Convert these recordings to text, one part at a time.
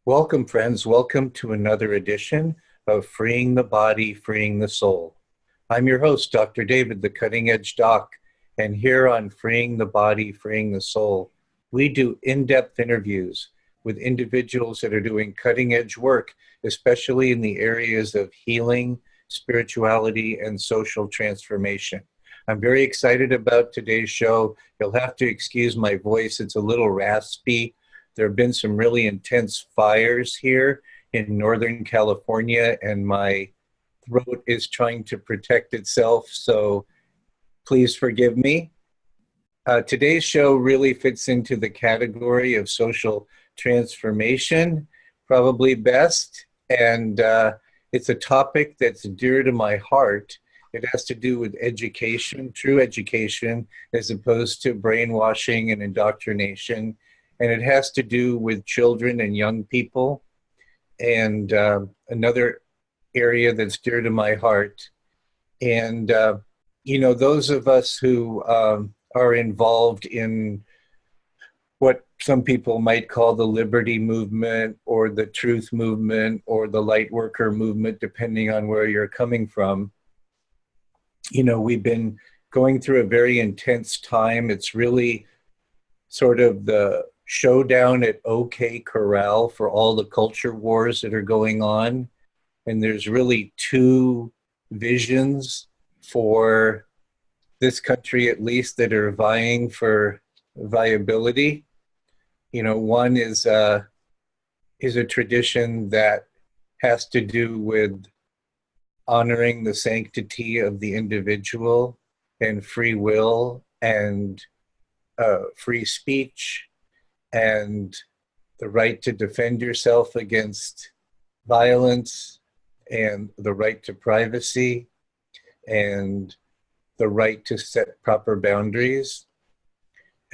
Welcome, friends. Welcome to another edition of Freeing the Body, Freeing the Soul. I'm your host, Dr. David, the Cutting Edge Doc, and here on Freeing the Body, Freeing the Soul, we do in-depth interviews with individuals that are doing cutting-edge work, especially in the areas of healing, spirituality, and social transformation. I'm very excited about today's show. You'll have to excuse my voice. It's a little raspy. There have been some really intense fires here in Northern California, and my throat is trying to protect itself, so please forgive me. Today's show really fits into the category of social transformation, probably best, and it's a topic that's dear to my heart. It has to do with education, true education, as opposed to brainwashing and indoctrination. And it has to do with children and young people. And another area that's dear to my heart. And, those of us who are involved in what some people might call the liberty movement or the truth movement or the light worker movement, depending on where you're coming from. We've been going through a very intense time. It's really sort of the showdown at OK Corral for all the culture wars that are going on. And there's really two visions for this country, at least, that are vying for viability. One is a tradition that has to do with honoring the sanctity of the individual and free will and free speech and the right to defend yourself against violence and the right to privacy and the right to set proper boundaries.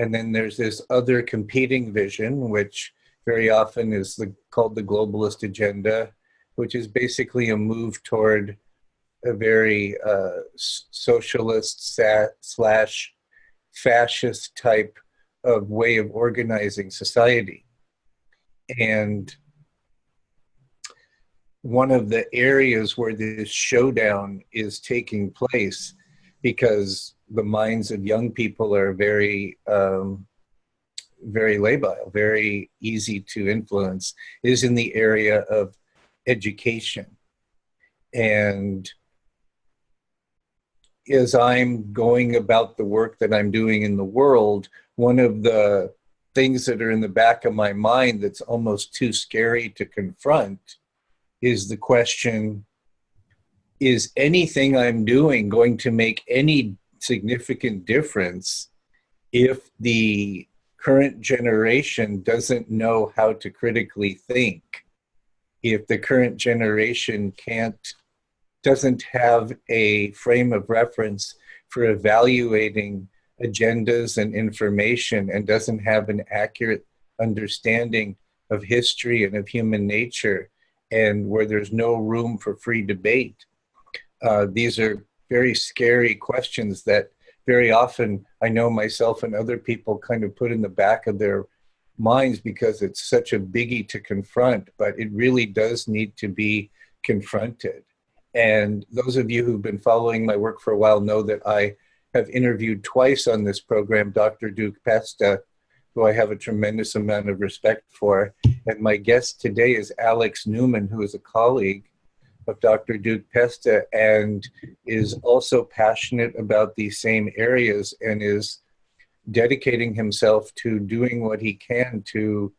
And then there's this other competing vision, which very often is called the globalist agenda, which is basically a move toward a very socialist slash fascist type of way of organizing society. And one of the areas where this showdown is taking place, because the minds of young people are very labile, very easy to influence, is in the area of education. And as I'm going about the work that I'm doing in the world, one of the things that are in the back of my mind that's almost too scary to confront is the question, is anything I'm doing going to make any significant difference if the current generation doesn't know how to critically think? If the current generation doesn't have a frame of reference for evaluating agendas and information and doesn't have an accurate understanding of history and of human nature, and where there's no room for free debate. These are very scary questions that very often I know myself and other people kind of put in the back of their minds because it's such a biggie to confront, but it really does need to be confronted. And those of you who've been following my work for a while know that I have interviewed twice on this program Dr. Duke Pesta, who I have a tremendous amount of respect for. And my guest today is Alex Newman, who is a colleague of Dr. Duke Pesta and is also passionate about these same areas and is dedicating himself to doing what he can to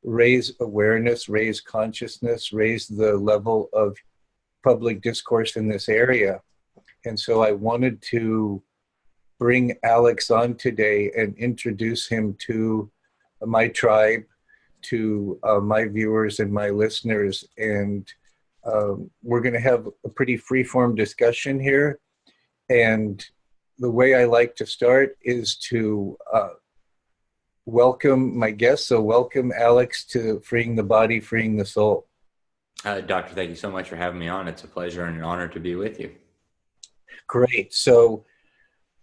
raise awareness, raise consciousness, raise the level of public discourse in this area. And so I wanted to bring Alex on today and introduce him to my tribe, to my viewers and my listeners. And we're going to have a pretty free-form discussion here. And the way I like to start is to welcome my guest. So welcome, Alex, to Freeing the Body, Freeing the Soul. Doctor, thank you so much for having me on. It's a pleasure and an honor to be with you. Great. So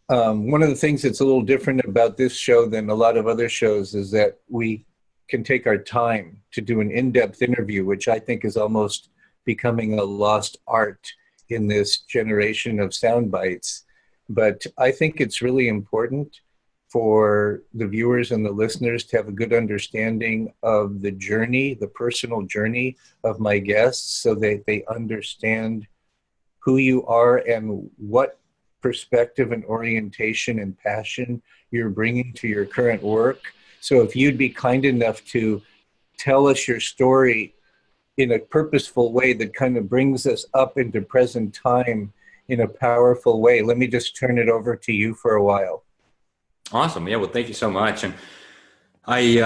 one of the things that's a little different about this show than a lot of other shows is that we can take our time to do an in-depth interview, which I think is almost becoming a lost art in this generation of sound bites. But I think it's really important for the viewers and the listeners to have a good understanding of the journey, the personal journey of my guests, so that they understand who you are and what perspective and orientation and passion you're bringing to your current work. So if you'd be kind enough to tell us your story in a purposeful way that kind of brings us up into present time in a powerful way. Let me just turn it over to you for a while. Awesome. Yeah. Well, thank you so much. And I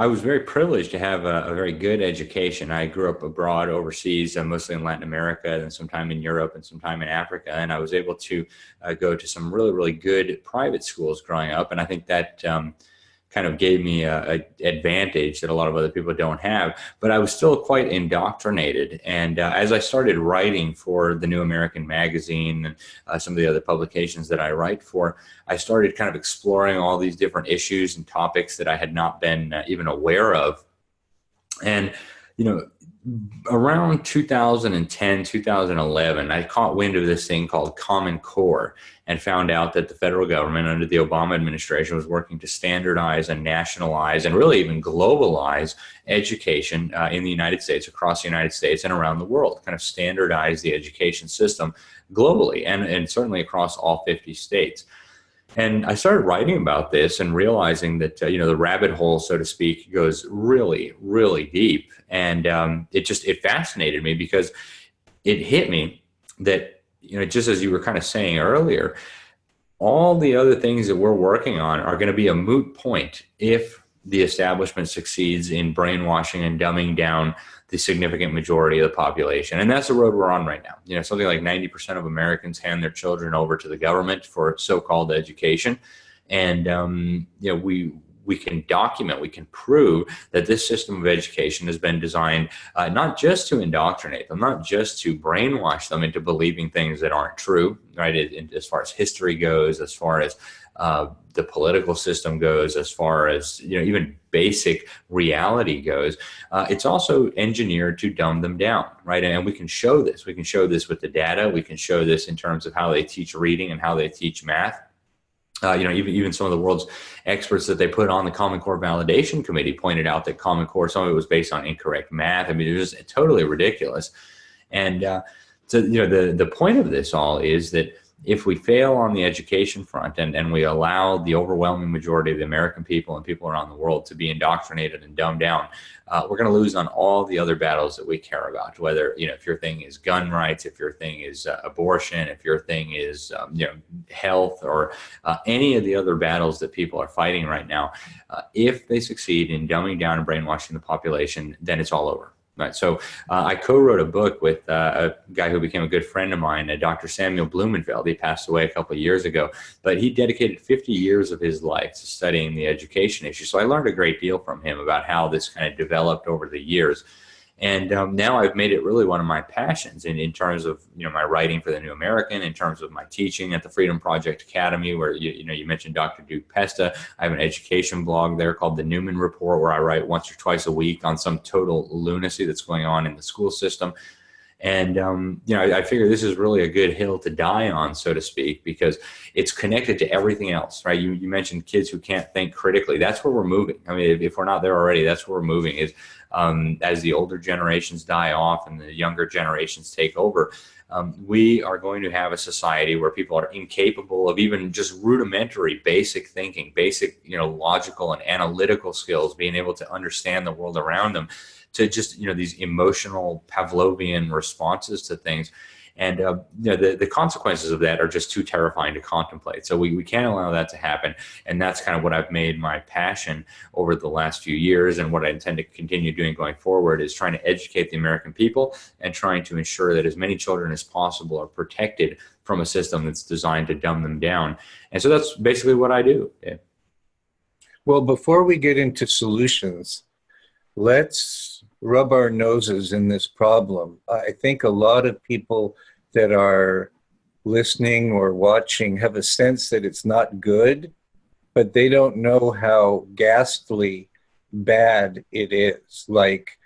was very privileged to have a very good education. I grew up abroad overseas, mostly in Latin America, and sometime in Europe and sometime in Africa. And I was able to go to some really, really good private schools growing up. And I think that kind of gave me a advantage that a lot of other people don't have, but I was still quite indoctrinated. And as I started writing for the New American Magazine and some of the other publications that I write for, I started kind of exploring all these different issues and topics that I had not been even aware of. And, you know, around 2010, 2011, I caught wind of this thing called Common Core and found out that the federal government under the Obama administration was working to standardize and nationalize and really even globalize education in the United States, across the United States and around the world, kind of standardize the education system globally and certainly across all 50 states. And I started writing about this and realizing that, the rabbit hole, so to speak, goes really, really deep. And it fascinated me because it hit me that, just as you were kind of saying earlier, all the other things that we're working on are going to be a moot point if the establishment succeeds in brainwashing and dumbing down the significant majority of the population. And that's the road we're on right now. Something like 90% of Americans hand their children over to the government for so-called education. And, we can document, we can prove that this system of education has been designed not just to indoctrinate them, not just to brainwash them into believing things that aren't true, right? As far as history goes, as far as the political system goes, as far as even basic reality goes, it's also engineered to dumb them down, right? And we can show this. We can show this with the data. We can show this in terms of how they teach reading and how they teach math. Even some of the world's experts that they put on the Common Core Validation Committee pointed out that Common Core, some of it was based on incorrect math. I mean, it was totally ridiculous. And so, the point of this all is that if we fail on the education front and we allow the overwhelming majority of the American people and people around the world to be indoctrinated and dumbed down, we're going to lose on all the other battles that we care about, whether, if your thing is gun rights, if your thing is abortion, if your thing is, health, or any of the other battles that people are fighting right now. If they succeed in dumbing down and brainwashing the population, then it's all over. Right. So I co-wrote a book with a guy who became a good friend of mine, Dr. Samuel Blumenfeld. He passed away a couple of years ago, but he dedicated 50 years of his life to studying the education issue. So I learned a great deal from him about how this kind of developed over the years. And now I've made it really one of my passions in terms of, my writing for the New American, in terms of my teaching at the Freedom Project Academy, where, you mentioned Dr. Duke Pesta. I have an education blog there called the Newman Report, where I write once or twice a week on some total lunacy that's going on in the school system. And, I figure this is really a good hill to die on, so to speak, because it's connected to everything else, right? You mentioned kids who can't think critically. That's where we're moving. I mean, if we're not there already, that's where we're moving is as the older generations die off and the younger generations take over. We are going to have a society where people are incapable of even just rudimentary basic thinking, basic, logical and analytical skills, being able to understand the world around them, to just, these emotional Pavlovian responses to things. And, the consequences of that are just too terrifying to contemplate. So we can't allow that to happen. And that's kind of what I've made my passion over the last few years. And what I intend to continue doing going forward is trying to educate the American people and trying to ensure that as many children as possible are protected from a system that's designed to dumb them down. And so that's basically what I do. Yeah. Well, before we get into solutions, let's rub our noses in this problem. I think a lot of people that are listening or watching have a sense that it's not good, but they don't know how ghastly bad it is. Like,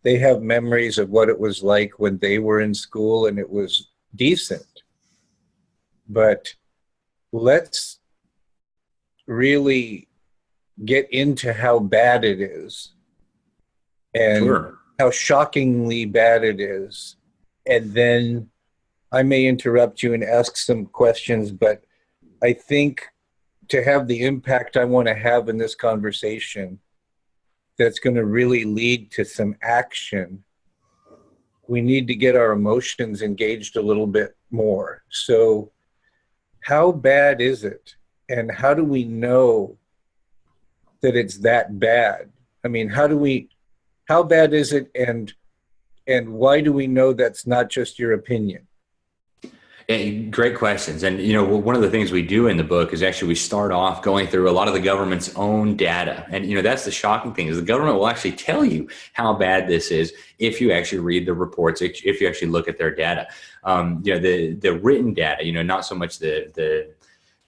they have memories of what it was like when they were in school and it was decent. But let's really get into how bad it is and Sure. how shockingly bad it is. And then I may interrupt you and ask some questions, but I think to have the impact I want to have in this conversation that's going to really lead to some action, we need to get our emotions engaged a little bit more. So, how bad is it? And how do we know that it's that bad? I mean, how bad is it, and why do we know that's not just your opinion? Great questions. And, one of the things we do in the book is actually we start off going through a lot of the government's own data. And, that's the shocking thing is the government will actually tell you how bad this is if you actually read the reports, if you actually look at their data. The written data, not so much the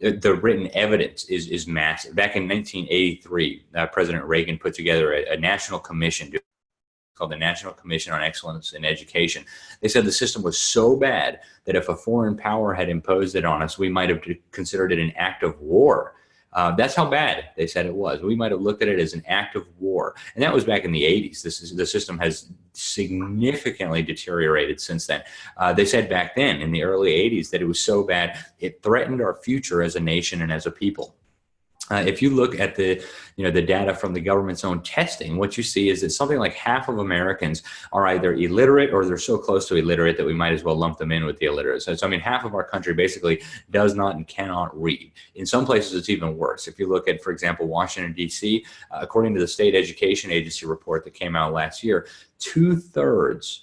written evidence is massive. Back in 1983, President Reagan put together a national commission called the National Commission on Excellence in Education. They said the system was so bad that if a foreign power had imposed it on us, we might have considered it an act of war. That's how bad they said it was. We might have looked at it as an act of war. And that was back in the 80s. The system has significantly deteriorated since then. They said back then in the early 80s that it was so bad, it threatened our future as a nation and as a people. If you look at the data from the government's own testing, what you see is that something like half of Americans are either illiterate or they're so close to illiterate that we might as well lump them in with the illiterate. So I mean, half of our country basically does not and cannot read. In some places, it's even worse. If you look at, for example, Washington, D.C., according to the State Education Agency report that came out last year, two-thirds,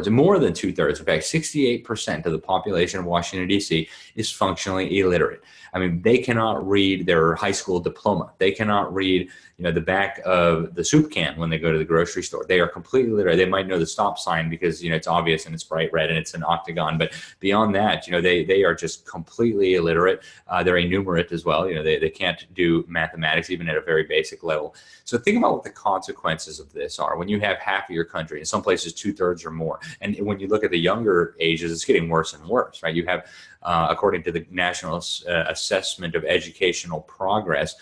more than two-thirds, in fact, 68% of the population of Washington, D.C. is functionally illiterate. I mean, they cannot read their high school diploma. They cannot read, the back of the soup can when they go to the grocery store. They are completely illiterate. They might know the stop sign because, it's obvious and it's bright red and it's an octagon. But beyond that, they are just completely illiterate. They're enumerate as well. They can't do mathematics even at a very basic level. So think about what the consequences of this are when you have half of your country, in some places two-thirds or more. And when you look at the younger ages, it's getting worse and worse, right? You have, according to the National Assessment of Educational Progress,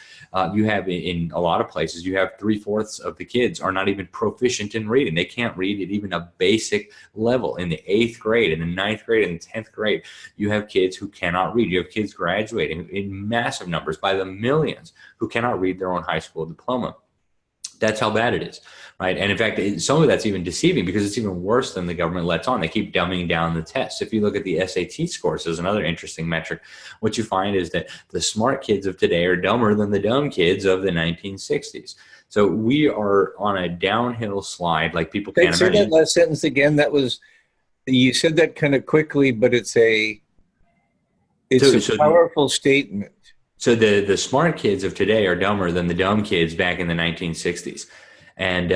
you have in a lot of places, you have 3/4 of the kids are not even proficient in reading. They can't read at even a basic level. In the 8th grade, in the 9th grade, in the 10th grade, you have kids who cannot read. You have kids graduating in massive numbers by the millions who cannot read their own high school diploma. That's how bad it is, right? And in fact, some of that's even deceiving because it's even worse than the government lets on. They keep dumbing down the tests. If you look at the SAT scores as another interesting metric, what you find is that the smart kids of today are dumber than the dumb kids of the 1960s. So we are on a downhill slide like people can't imagine. Say that last sentence again. You said that kind of quickly, but it's a powerful statement. So the smart kids of today are dumber than the dumb kids back in the 1960s. And,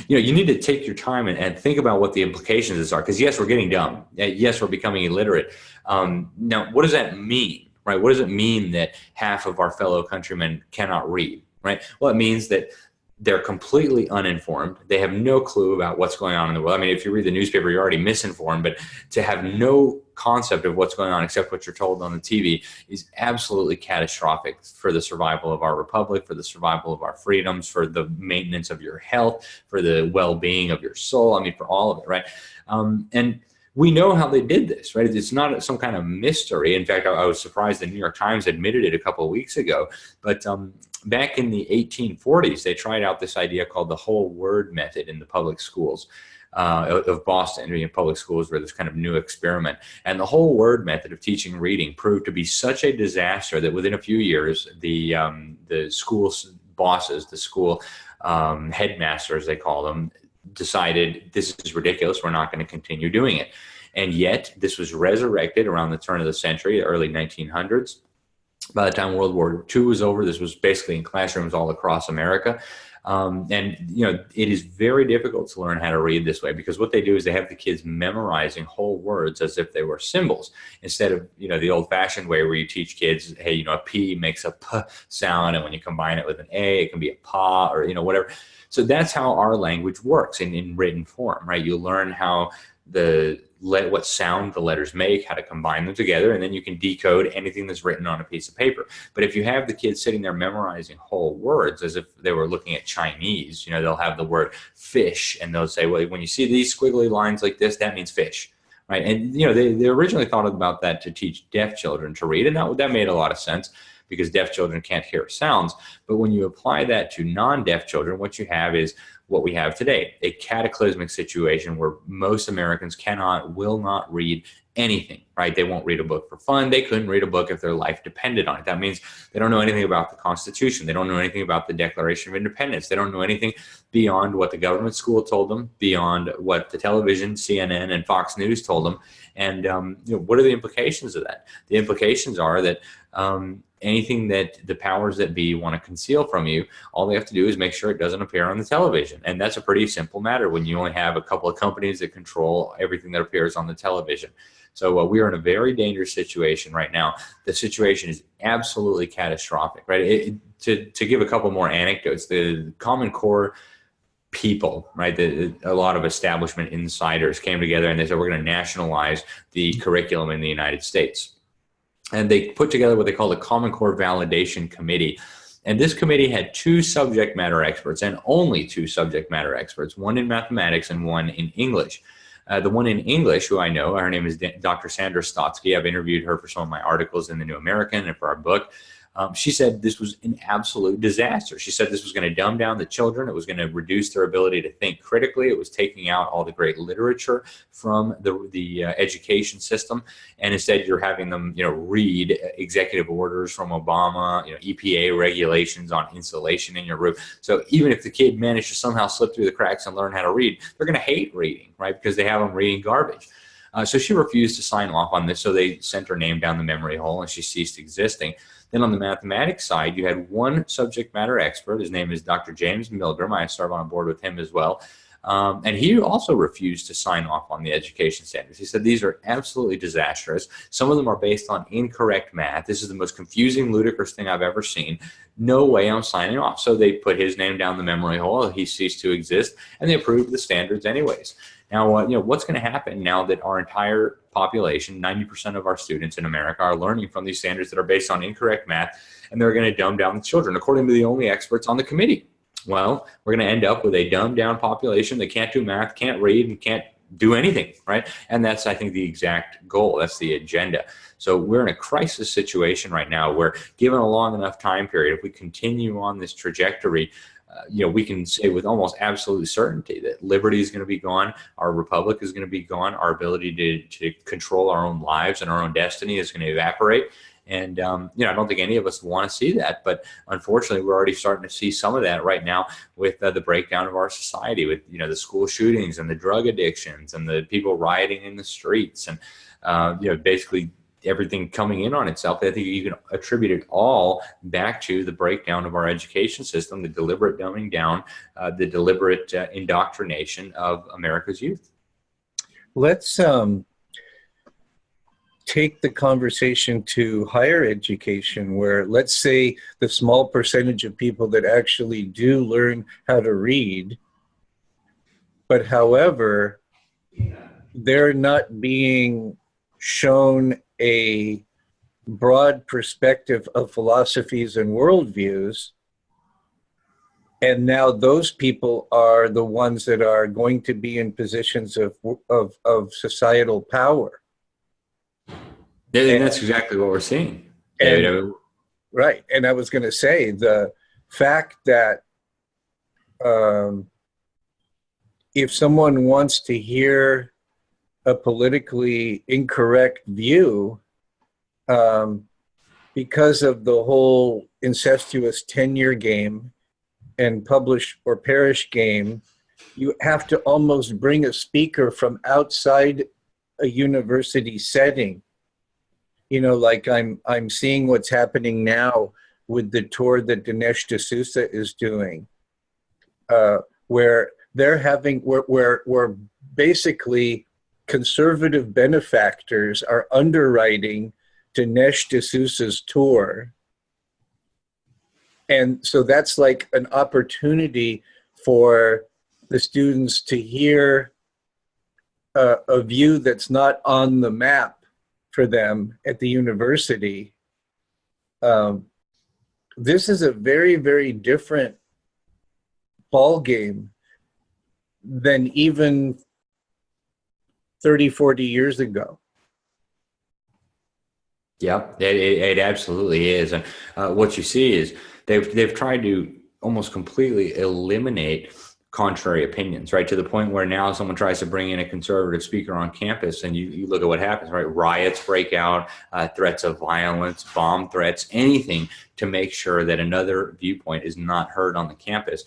you need to take your time and think about what the implications of this are. Because, yes, we're getting dumb. Yes, we're becoming illiterate. Now, what does that mean, right? What does it mean that half of our fellow countrymen cannot read, right? Well, it means that they're completely uninformed. They have no clue about what's going on in the world. I mean, if you read the newspaper, you're already misinformed, but to have no concept of what's going on except what you're told on the TV is absolutely catastrophic for the survival of our republic, for the survival of our freedoms, for the maintenance of your health, for the well-being of your soul. I mean, for all of it, right? And we know how they did this, right? It's not some kind of mystery. In fact, I was surprised the New York Times admitted it a couple of weeks ago. But back in the 1840s, they tried out this idea called the whole word method in the public schools of Boston. Public schools were this kind of new experiment. And the whole word method of teaching reading proved to be such a disaster that within a few years, the school bosses, the school headmasters, they call them, decided this is ridiculous. We're not going to continue doing it. And yet this was resurrected around the turn of the century, the early 1900s. By the time World War II was over, this was basically in classrooms all across America. And, it is very difficult to learn how to read this way, because what they do is they have the kids memorizing whole words as if they were symbols, instead of, the old fashioned way where you teach kids, hey, a P makes a P sound. And when you combine it with an A, it can be a pa, or, whatever. So that's how our language works in written form, right? You learn how what sound the letters make, how to combine them together, and then you can decode anything that's written on a piece of paper. But if you have the kids sitting there memorizing whole words as if they were looking at Chinese, they'll have the word fish, and they'll say, well, when you see these squiggly lines like this, that means fish, right? And they originally thought about that to teach deaf children to read, and that made a lot of sense, because deaf children can't hear sounds. But when you apply that to non-deaf children, what you have is what we have today, a cataclysmic situation where most Americans will not read anything, right? They won't read a book for fun. They couldn't read a book if their life depended on it. That means they don't know anything about the Constitution. They don't know anything about the Declaration of Independence. They don't know anything beyond what the government school told them, beyond what the television, CNN, and Fox News told them. And what are the implications of that? The implications are that anything that the powers that be want to conceal from you, all they have to do is make sure it doesn't appear on the television. And that's a pretty simple matter when you only have a couple of companies that control everything that appears on the television. So we are in a very dangerous situation right now. The situation is absolutely catastrophic, right? To give a couple more anecdotes, the Common Core people, right? A lot of establishment insiders came together and they said, we're going to nationalize the curriculum in the United States. And they put together what they call the Common Core Validation Committee. And this committee had two subject matter experts, and only two subject matter experts, one in mathematics and one in English. The one in English, who I know, her name is Dr. Sandra Stotsky. I've interviewed her for some of my articles in the New American and for our book. She said this was an absolute disaster. She said this was going to dumb down the children. It was going to reduce their ability to think critically. It was taking out all the great literature from the education system. And instead, you're having them, read executive orders from Obama, EPA regulations on insulation in your roof. So even if the kid managed to somehow slip through the cracks and learn how to read, they're going to hate reading, right? Because they have them reading garbage. So she refused to sign off on this. So they sent her name down the memory hole and she ceased existing. Then on the mathematics side, you had one subject matter expert. His name is Dr. James Milgram. I serve on a board with him as well. And he also refused to sign off on the education standards. He said these are absolutely disastrous. Some of them are based on incorrect math. This is the most confusing, ludicrous thing I've ever seen. No way I'm signing off. So they put his name down the memory hole. He ceased to exist, and they approved the standards anyways. Now, what's going to happen now that our entire population, 90% of our students in America, are learning from these standards that are based on incorrect math, and they're going to dumb down the children, according to the only experts on the committee? Well, we're going to end up with a dumbed down population that can't do math, can't read, and can't do anything, right? And that's, I think, the exact goal. That's the agenda. So we're in a crisis situation right now where, given a long enough time period, if we continue on this trajectory, we can say with almost absolute certainty that liberty is going to be gone, our republic is going to be gone, our ability to control our own lives and our own destiny is going to evaporate. And, I don't think any of us want to see that. But unfortunately, we're already starting to see some of that right now with the breakdown of our society, with, the school shootings and the drug addictions and the people rioting in the streets and, basically everything coming in on itself. I think you can attribute it all back to the breakdown of our education system, the deliberate dumbing down, the deliberate indoctrination of America's youth. Let's take the conversation to higher education, where, let's say, the small percentage of people that actually do learn how to read, but however, they're not being shown a broad perspective of philosophies and worldviews. And now those people are the ones that are going to be in positions of societal power. Yeah, that's exactly what we're seeing. Right. And I was going to say, the fact that if someone wants to hear a politically incorrect view, because of the whole incestuous tenure game and publish or perish game, you have to almost bring a speaker from outside a university setting. like I'm seeing what's happening now with the tour that Dinesh D'Souza is doing, where they're having where basically conservative benefactors are underwriting Dinesh D'Souza's tour. And so that's like an opportunity for the students to hear a view that's not on the map for them at the university. This is a very, very different ball game than even 30, 40 years ago. Yeah, it absolutely is. And what you see is they've tried to almost completely eliminate contrary opinions, right? To the point where now someone tries to bring in a conservative speaker on campus and you look at what happens, right? Riots break out, threats of violence, bomb threats, anything to make sure that another viewpoint is not heard on the campus.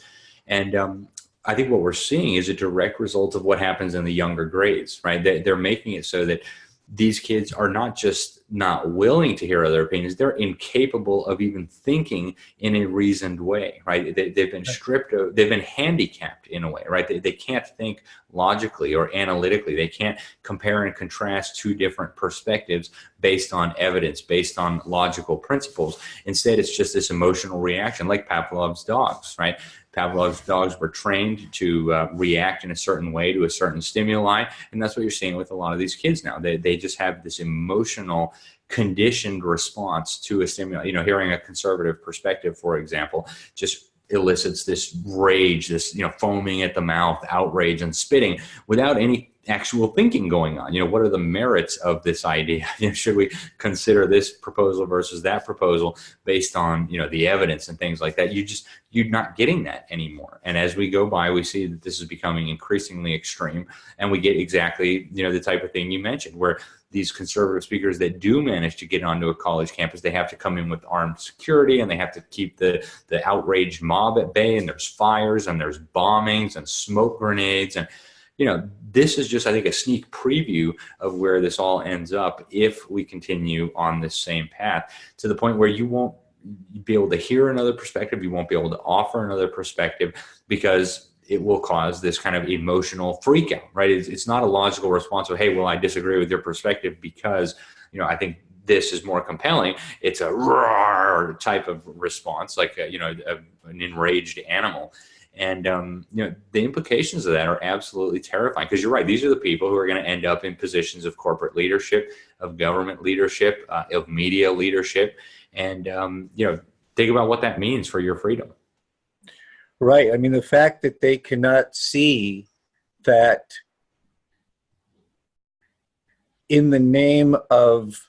And I think what we're seeing is a direct result of what happens in the younger grades, right? They're making it so that these kids are not just not willing to hear other opinions, they're incapable of even thinking in a reasoned way, right? They've been stripped of, they've been handicapped in a way, right? They can't think logically or analytically. They can't compare and contrast two different perspectives based on evidence, based on logical principles. Instead, it's just this emotional reaction, like Pavlov's dogs, right? Pavlov's dogs were trained to react in a certain way to a certain stimuli. And that's what you're seeing with a lot of these kids now. They just have this emotional conditioned response to a stimuli. Hearing a conservative perspective, for example, just elicits this rage, this, foaming at the mouth, outrage and spitting without any actual thinking going on. What are the merits of this idea? Should we consider this proposal versus that proposal based on, the evidence and things like that? You're not getting that anymore. And as we go by, we see that this is becoming increasingly extreme, and we get exactly, the type of thing you mentioned, where these conservative speakers that do manage to get onto a college campus, they have to come in with armed security, and they have to keep the outraged mob at bay, and there's fires and there's bombings and smoke grenades. And this is just, I think, a sneak preview of where this all ends up if we continue on this same path, to the point where you won't be able to hear another perspective. You won't be able to offer another perspective, because it will cause this kind of emotional freak out, right? It's not a logical response of, hey, well, I disagree with your perspective because, I think this is more compelling. It's a roar type of response, like, an enraged animal. And, the implications of that are absolutely terrifying, because you're right. These are the people who are going to end up in positions of corporate leadership, of government leadership, of media leadership. And, think about what that means for your freedom. Right. I mean, the fact that they cannot see that in the name of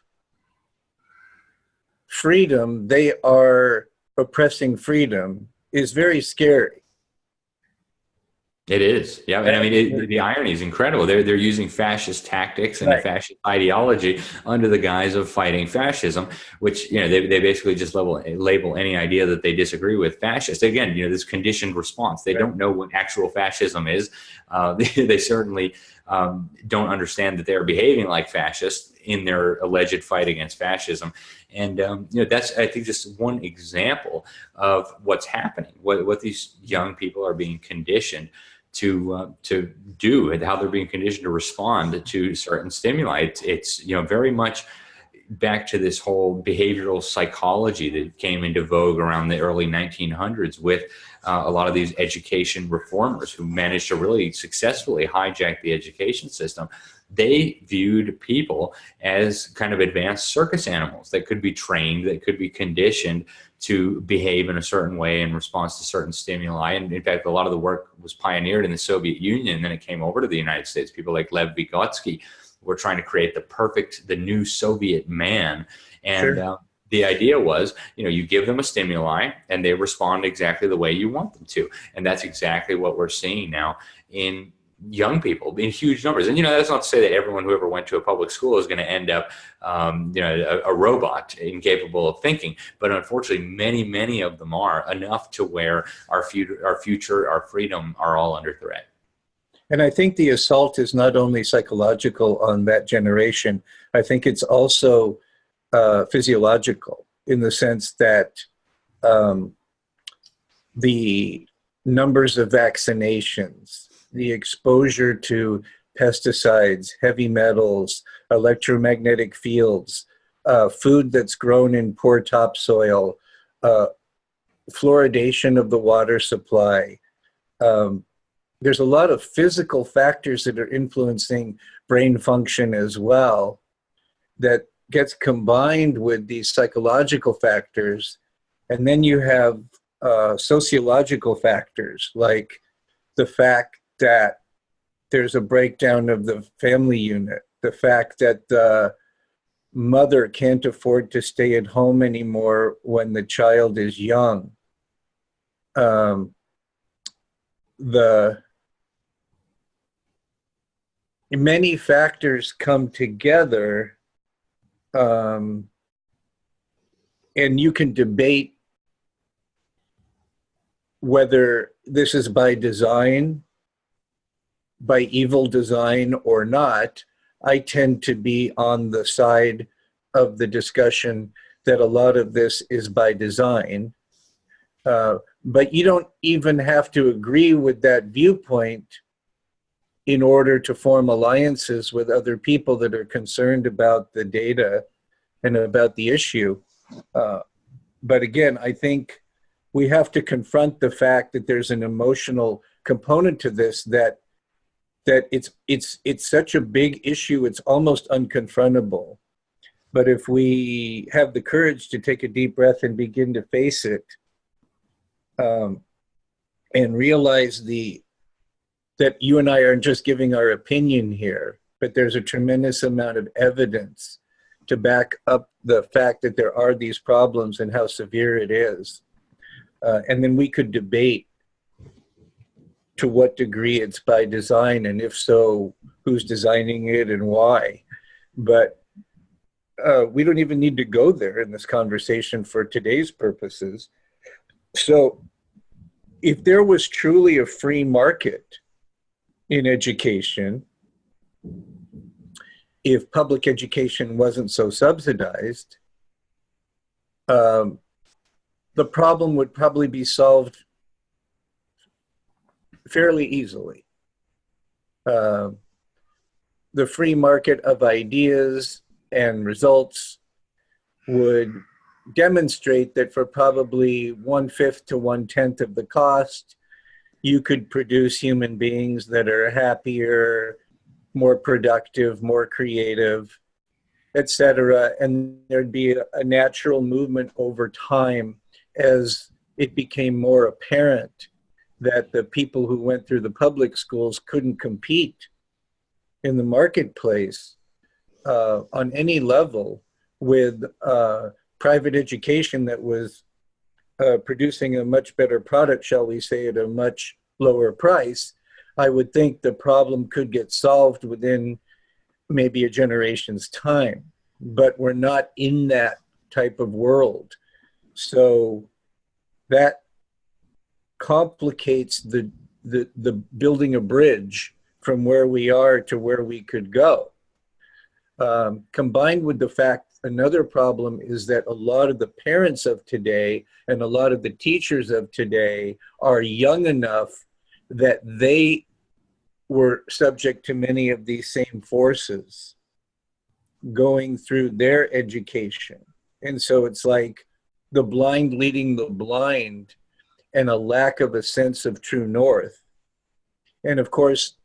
freedom, they are oppressing freedom is very scary. It is. Yeah. And I mean, the irony is incredible. They're using fascist tactics and a fascist ideology under the guise of fighting fascism, which, they basically just label any idea that they disagree with fascist. Again, this conditioned response. They don't know what actual fascism is. They certainly don't understand that they're behaving like fascists in their alleged fight against fascism. And, that's, I think, just one example of what's happening, what these young people are being conditioned to do, and how they're being conditioned to respond to certain stimuli. It's very much back to this whole behavioral psychology that came into vogue around the early 1900s with a lot of these education reformers who managed to really successfully hijack the education system. They viewed people as kind of advanced circus animals that could be trained, that could be conditioned to behave in a certain way in response to certain stimuli. And in fact, a lot of the work was pioneered in the Soviet Union, and then it came over to the United States. People like Lev Vygotsky were trying to create the new Soviet man. And sure. The idea was, you give them a stimuli and they respond exactly the way you want them to. And that's exactly what we're seeing now in young people in huge numbers. And, that's not to say that everyone who ever went to a public school is going to end up, a robot incapable of thinking. But unfortunately, many, many of them are, enough to where our future, our freedom are all under threat. And I think the assault is not only psychological on that generation. I think it's also physiological, in the sense that um, the numbers of vaccinations, the exposure to pesticides, heavy metals, electromagnetic fields, food that's grown in poor topsoil, uh, fluoridation of the water supply. Um, there's a lot of physical factors that are influencing brain function as well that gets combined with these psychological factors. And then you have sociological factors, like the fact that there's a breakdown of the family unit, the fact that the mother can't afford to stay at home anymore when the child is young. The many factors come together, and you can debate whether this is by design, by evil design or not. I tend to be on the side of the discussion that a lot of this is by design. But you don't even have to agree with that viewpoint in order to form alliances with other people that are concerned about the data and about the issue. But again, I think we have to confront the fact that there's an emotional component to this, that it's such a big issue, it's almost unconfrontable. But if we have the courage to take a deep breath and begin to face it, and realize that you and I aren't just giving our opinion here, but there's a tremendous amount of evidence to back up the fact that there are these problems and how severe it is. And then we could debate to what degree it's by design, and if so, who's designing it and why. But we don't even need to go there in this conversation for today's purposes. So if there was truly a free market in education, if public education wasn't so subsidized, the problem would probably be solved fairly easily. The free market of ideas and results would demonstrate that for probably 1/5 to 1/10 of the cost, you could produce human beings that are happier, more productive, more creative, etc. And there'd be a natural movement over time as it became more apparent that the people who went through the public schools couldn't compete in the marketplace on any level with private education that was producing a much better product, shall we say, at a much lower price. I would think the problem could get solved within maybe a generation's time, but we're not in that type of world. So that complicates the building a bridge from where we are to where we could go. Combined with the fact, another problem is that a lot of the parents of today and a lot of the teachers of today are young enough that they were subject to many of these same forces going through their education. And so it's like the blind leading the blind and a lack of a sense of true north. And of course,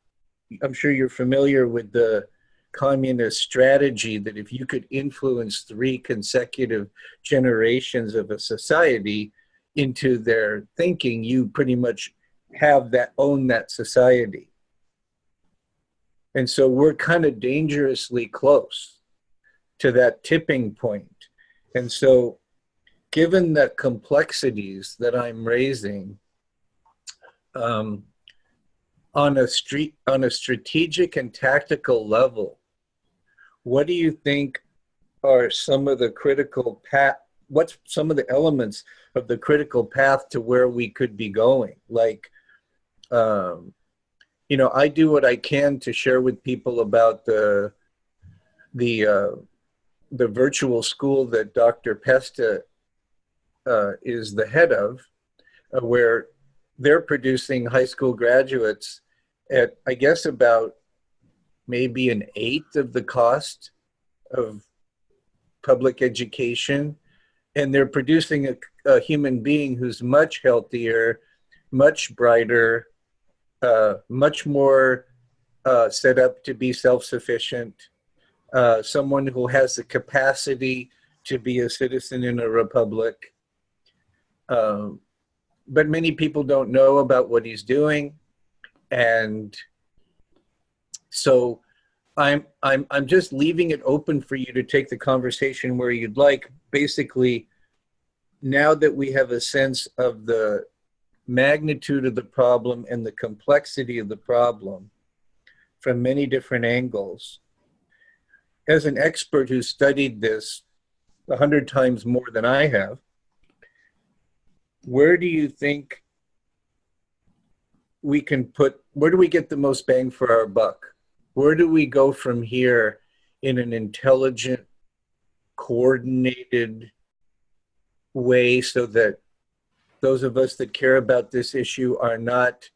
I'm sure you're familiar with the communist strategy that if you could influence 3 consecutive generations of a society into their thinking, you pretty much own that society. And so we're kind of dangerously close to that tipping point. And so given the complexities that I'm raising, on a strategic and tactical level, what do you think are some of the critical what's some of the elements of the critical path to where we could be going? Like, I do what I can to share with people about the the virtual school that Dr. Pesta is the head of, where they're producing high school graduates at, I guess, about maybe an eighth of the cost of public education. And they're producing a human being who's much healthier, much brighter, much more set up to be self-sufficient, someone who has the capacity to be a citizen in a republic. But many people don't know about what he's doing. And so I'm just leaving it open for you to take the conversation where you'd like. Basically, now that we have a sense of the magnitude of the problem and the complexity of the problem from many different angles, as an expert who's studied this 100 times more than I have, where do you think we can where do we get the most bang for our buck? Where do we go from here in an intelligent, coordinated way so that those of us that care about this issue are not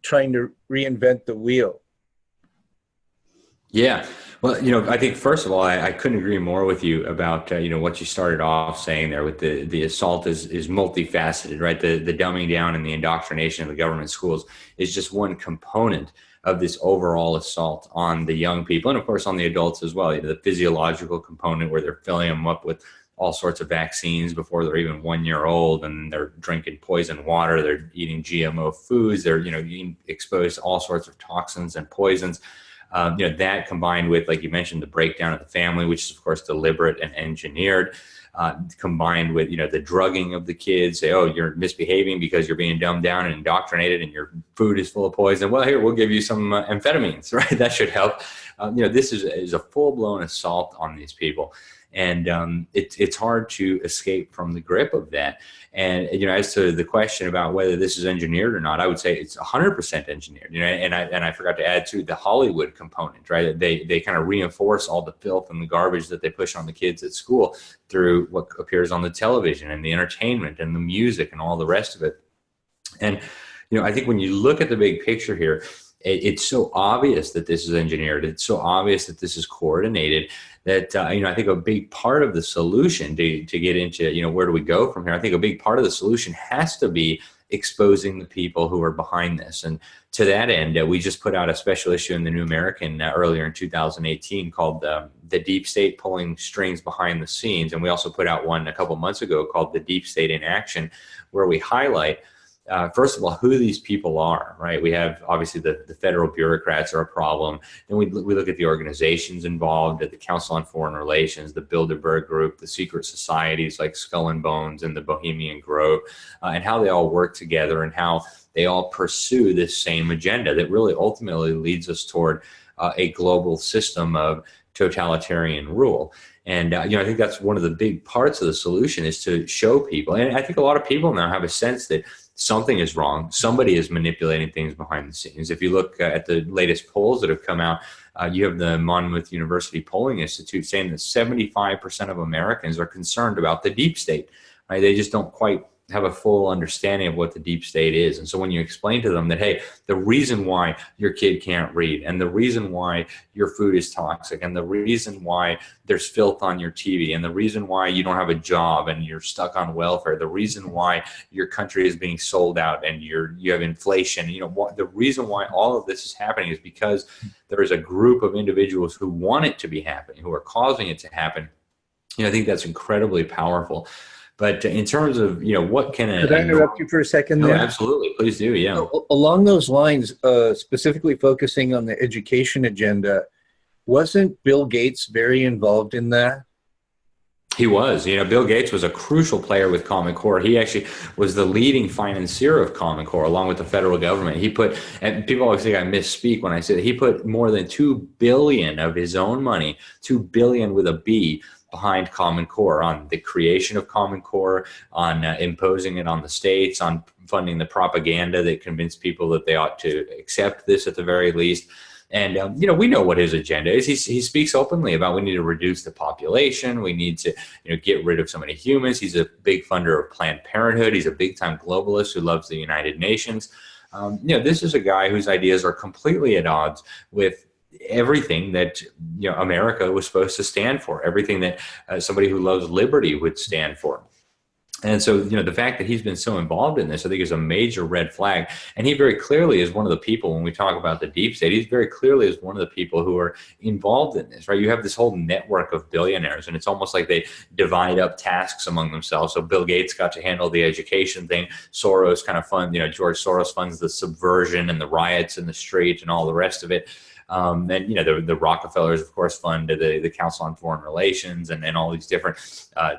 trying to reinvent the wheel? Yeah. Well, I think first of all, I couldn't agree more with you about, what you started off saying there with the assault is multifaceted, right? The dumbing down and the indoctrination of the government schools is just one component of this overall assault on the young people. And of course, on the adults as well, the physiological component where they're filling them up with all sorts of vaccines before they're even 1 year old, and they're drinking poison water, they're eating GMO foods, they're, being exposed to all sorts of toxins and poisons. That combined with, like you mentioned, the breakdown of the family, which is of course deliberate and engineered, combined with, the drugging of the kids. Say, oh, you're misbehaving because you're being dumbed down and indoctrinated and your food is full of poison. Well, here, we'll give you some amphetamines, right? That should help. This is a full-blown assault on these people. And it's hard to escape from the grip of that. And, as to the question about whether this is engineered or not, I would say it's 100% engineered, and I forgot to add to the Hollywood component, right? They kind of reinforce all the filth and the garbage that they push on the kids at school through what appears on the television and the entertainment and the music and all the rest of it. And, I think when you look at the big picture here, it's so obvious that this is engineered. It's so obvious that this is coordinated that, I think a big part of the solution to get into, where do we go from here? I think a big part of the solution has to be exposing the people who are behind this. And to that end, we just put out a special issue in the New American earlier in 2018 called The Deep State Pulling Strings Behind the Scenes. And we also put out one a couple months ago called The Deep State in Action, where we highlight first of all, who these people are, right? We have obviously the federal bureaucrats are a problem. Then we look at the organizations involved, at the Council on Foreign Relations, the Bilderberg Group, the secret societies like Skull and Bones and the Bohemian Grove, and how they all work together and how they all pursue this same agenda that really ultimately leads us toward a global system of totalitarian rule. And, I think that's one of the big parts of the solution is to show people. And I think a lot of people now have a sense that something is wrong. Somebody is manipulating things behind the scenes. If you look at the latest polls that have come out, you have the Monmouth University Polling Institute saying that 75% of Americans are concerned about the deep state. Right? They just don't quite have a full understanding of what the deep state is. And so when you explain to them that, hey, the reason why your kid can't read and the reason why your food is toxic and the reason why there's filth on your TV and the reason why you don't have a job and you're stuck on welfare, the reason why your country is being sold out and you have inflation, the reason why all of this is happening is because there is a group of individuals who want it to be happening, who are causing it to happen. I think that's incredibly powerful. But in terms of, what can Could I interrupt you for a second there? No, absolutely. Please do, yeah. Along those lines, specifically focusing on the education agenda, wasn't Bill Gates very involved in that? He was. Bill Gates was a crucial player with Common Core. He actually was the leading financier of Common Core along with the federal government. And people always think I misspeak when I say that he put more than $2 billion of his own money, $2 billion with a B, behind Common Core, on the creation of Common Core, on imposing it on the states, on funding the propaganda that convinced people that they ought to accept this at the very least. And, we know what his agenda is. He speaks openly about we need to reduce the population. We need to, get rid of so many humans. He's a big funder of Planned Parenthood. He's a big time globalist who loves the United Nations. This is a guy whose ideas are completely at odds with everything that America was supposed to stand for, everything that somebody who loves liberty would stand for. And so, the fact that he's been so involved in this, I think is a major red flag. And he very clearly is one of the people, when we talk about the deep state, he's very clearly is one of the people who are involved in this, right? You have this whole network of billionaires, and it's almost like they divide up tasks among themselves. So Bill Gates got to handle the education thing. Soros kind of George Soros funds the subversion and the riots in the street and all the rest of it. And the Rockefellers, of course, fund the Council on Foreign Relations and all these different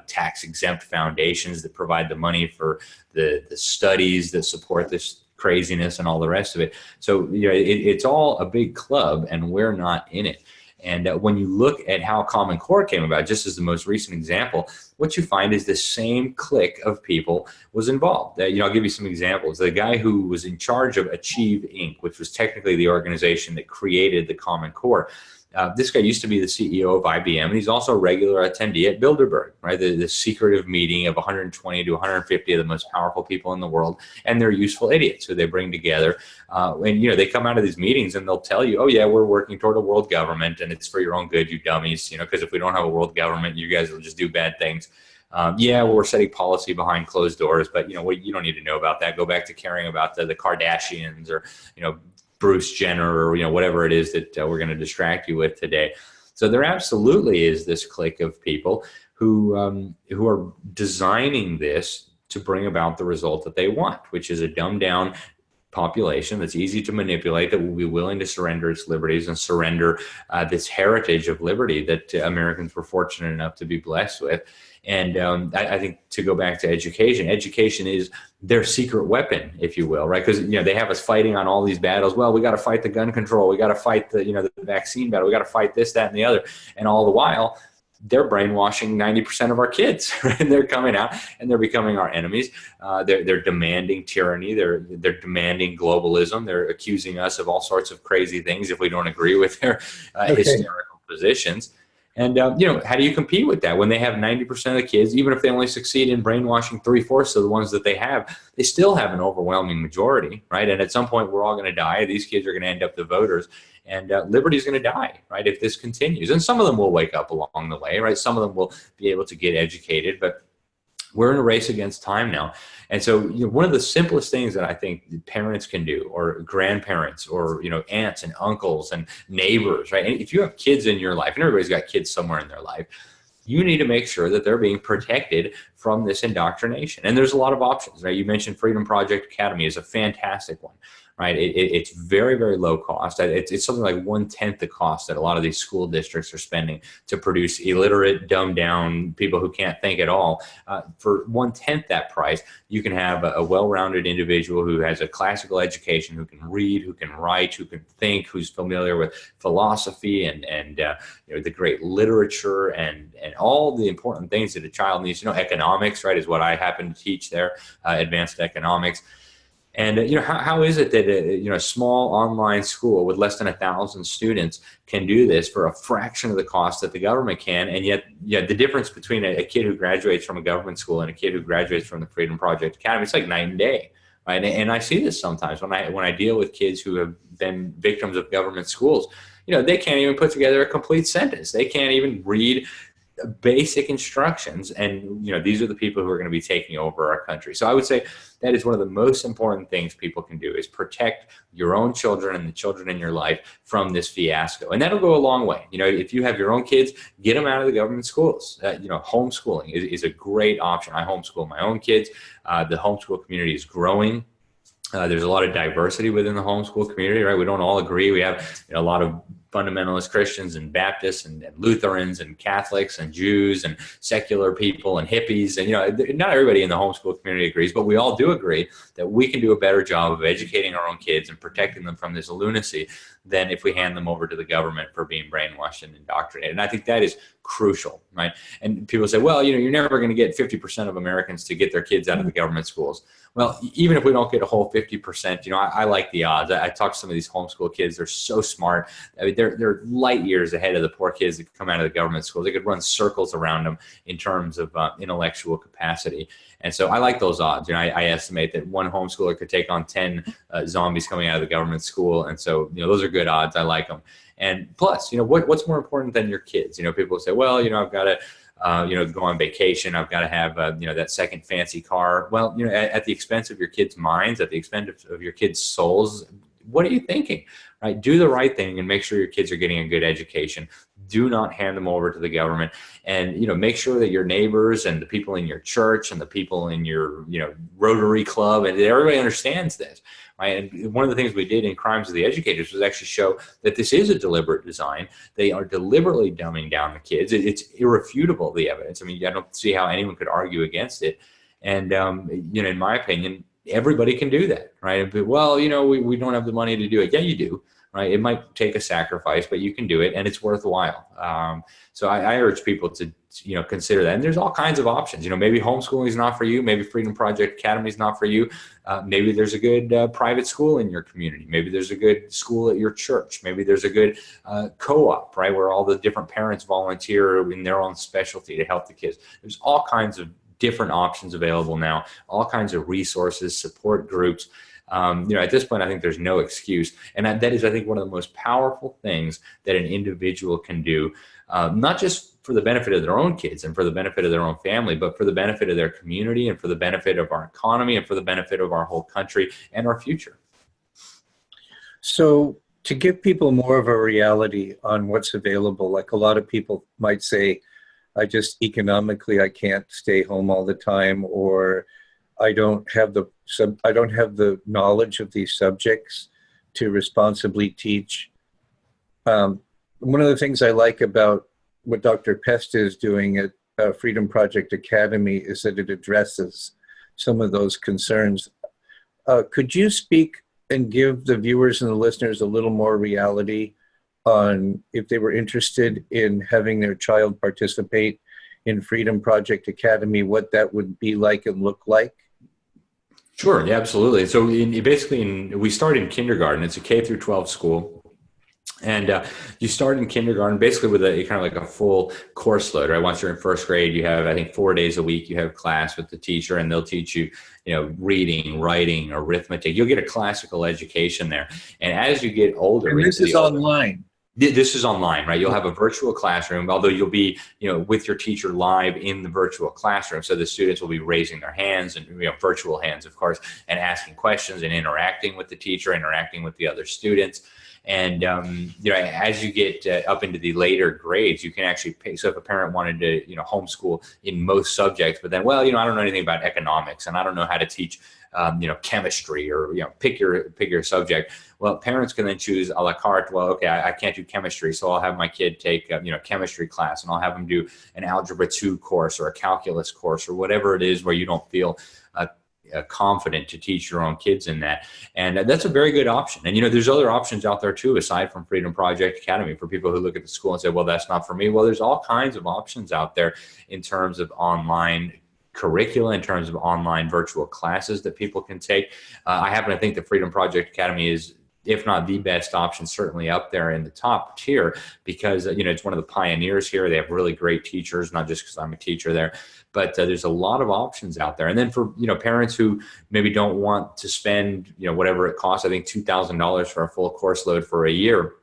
tax exempt foundations that provide the money for the studies that support this craziness and all the rest of it. So it's all a big club, and we're not in it. And when you look at how Common Core came about, just as the most recent example, what you find is the same clique of people was involved. I'll give you some examples. The guy who was in charge of Achieve Inc., which was technically the organization that created the Common Core, this guy used to be the CEO of IBM, and he's also a regular attendee at Bilderberg, right? The secretive meeting of 120 to 150 of the most powerful people in the world, and they're useful idiots who they bring together. And they come out of these meetings and they'll tell you, oh yeah, we're working toward a world government, and it's for your own good, you dummies. Because if we don't have a world government, you guys will just do bad things. We're setting policy behind closed doors, but you don't need to know about that. Go back to caring about the Kardashians or Bruce Jenner or whatever it is that we're going to distract you with today. So there absolutely is this clique of people who are designing this to bring about the result that they want, which is a dumbed down population that's easy to manipulate, that will be willing to surrender its liberties and surrender this heritage of liberty that Americans were fortunate enough to be blessed with. And I think to go back to education is their secret weapon, if you will, right? Because they have us fighting on all these battles. Well, we got to fight the gun control, we got to fight the vaccine battle, we got to fight this, that, and the other, and all the while they're brainwashing 90% of our kids, right? And they're coming out and they're becoming our enemies. They're demanding tyranny. They're demanding globalism. They're accusing us of all sorts of crazy things if we don't agree with their hysterical positions. And, how do you compete with that when they have 90% of the kids, even if they only succeed in brainwashing 3/4 of the ones that they have, they still have an overwhelming majority, right? And at some point, we're all going to die. These kids are going to end up the voters, and liberty is going to die, right, if this continues. And some of them will wake up along the way, right? Some of them will be able to get educated, but we're in a race against time now. And so one of the simplest things that I think parents can do, or grandparents, or aunts and uncles and neighbors, right? And if you have kids in your life, and everybody's got kids somewhere in their life, you need to make sure that they're being protected from this indoctrination. And there's a lot of options, right? You mentioned Freedom Project Academy is a fantastic one, right? It's very, very low cost. It's something like 1/10 the cost that a lot of these school districts are spending to produce illiterate, dumbed down people who can't think at all. For 1/10 that price, you can have a well-rounded individual who has a classical education, who can read, who can write, who can think, who's familiar with philosophy and the great literature and all the important things that a child needs to know. Economics, right, is what I happen to teach there, advanced economics. And how is it that a small online school with less than 1,000 students can do this for a fraction of the cost that the government can? And yet the difference between a kid who graduates from a government school and a kid who graduates from the Freedom Project Academy, it's like night and day, right? And I see this sometimes when I deal with kids who have been victims of government schools. They can't even put together a complete sentence. They can't even read basic instructions, and these are the people who are going to be taking over our country. So I would say that is one of the most important things people can do, is protect your own children and the children in your life from this fiasco, and that'll go a long way. If you have your own kids, get them out of the government schools. Homeschooling is a great option. I homeschool my own kids. The homeschool community is growing. There's a lot of diversity within the homeschool community, right? We don't all agree. We have a lot of fundamentalist Christians and Baptists and Lutherans and Catholics and Jews and secular people and hippies. And, not everybody in the homeschool community agrees, but we all do agree that we can do a better job of educating our own kids and protecting them from this lunacy than if we hand them over to the government for being brainwashed and indoctrinated. And I think that is crucial, right? And people say, well, you're never going to get 50% of Americans to get their kids out of the government schools. Well, even if we don't get a whole 50%, I like the odds. I talk to some of these homeschool kids. They're so smart. I mean, they're light years ahead of the poor kids that come out of the government schools. They could run circles around them in terms of intellectual capacity. And so I like those odds. I estimate that one homeschooler could take on 10 zombies coming out of the government school. And so, those are good odds. I like them. And plus, what's more important than your kids? People say, well, I've got to, go on vacation. I've got to have, that second fancy car. Well, at the expense of your kids' minds, at the expense of your kids' souls, what are you thinking, right? Do the right thing and make sure your kids are getting a good education. Do not hand them over to the government, and make sure that your neighbors and the people in your church and the people in your Rotary Club and everybody understands this, right? And one of the things we did in Crimes of the Educators was actually show that this is a deliberate design. They are deliberately dumbing down the kids. It's irrefutable, the evidence. I mean, I don't see how anyone could argue against it. And in my opinion, everybody can do that, right? But, well, we don't have the money to do it. Yeah, you do. Right. It might take a sacrifice, but you can do it and it's worthwhile. So I urge people to, consider that. And there's all kinds of options. Maybe homeschooling is not for you. Maybe Freedom Project Academy is not for you. Maybe there's a good private school in your community. Maybe there's a good school at your church. Maybe there's a good co-op, right, where all the different parents volunteer in their own specialty to help the kids. There's all kinds of different options available now, all kinds of resources, support groups. At this point, I think there's no excuse. And that is, I think, one of the most powerful things that an individual can do, not just for the benefit of their own kids and for the benefit of their own family, but for the benefit of their community and for the benefit of our economy and for the benefit of our whole country and our future. So to give people more of a reality on what's available, like a lot of people might say, I can't stay home all the time, or I don't have the knowledge of these subjects to responsibly teach. One of the things I like about what Dr. Pesta is doing at Freedom Project Academy is that it addresses some of those concerns. Could you speak and give the viewers and the listeners a little more reality on if they were interested in having their child participate in Freedom Project Academy, what that would be like and look like? Sure, yeah, absolutely. So we start in kindergarten. It's a K through 12 school. And you start in kindergarten basically with a kind of like a full course load, right? Once you're in first grade, you have, I think, 4 days a week, you have class with the teacher and they'll teach you, reading, writing, arithmetic. You'll get a classical education there. And as you get older. And this is online. This is online, right? You'll have a virtual classroom, although you'll be, with your teacher live in the virtual classroom. So the students will be raising their hands and, virtual hands, of course, and asking questions and interacting with the teacher, interacting with the other students. And, as you get up into the later grades, you can actually pay. So if a parent wanted to, homeschool in most subjects, but then, I don't know anything about economics and I don't know how to teach, chemistry or, pick your subject. Well, parents can then choose a la carte. Well, okay, I can't do chemistry, so I'll have my kid take, chemistry class, and I'll have them do an algebra 2 course or a calculus course or whatever it is where you don't feel confident to teach your own kids in that. And that's a very good option. And, there's other options out there too, aside from Freedom Project Academy, for people who look at the school and say, well, that's not for me. Well, there's all kinds of options out there in terms of online curricula, in terms of online virtual classes that people can take. I happen to think the Freedom Project Academy is, if not the best option, certainly up there in the top tier, because, it's one of the pioneers here. They have really great teachers, not just because I'm a teacher there, but there's a lot of options out there. And then for, parents who maybe don't want to spend, whatever it costs, I think $2,000 for a full course load for a year.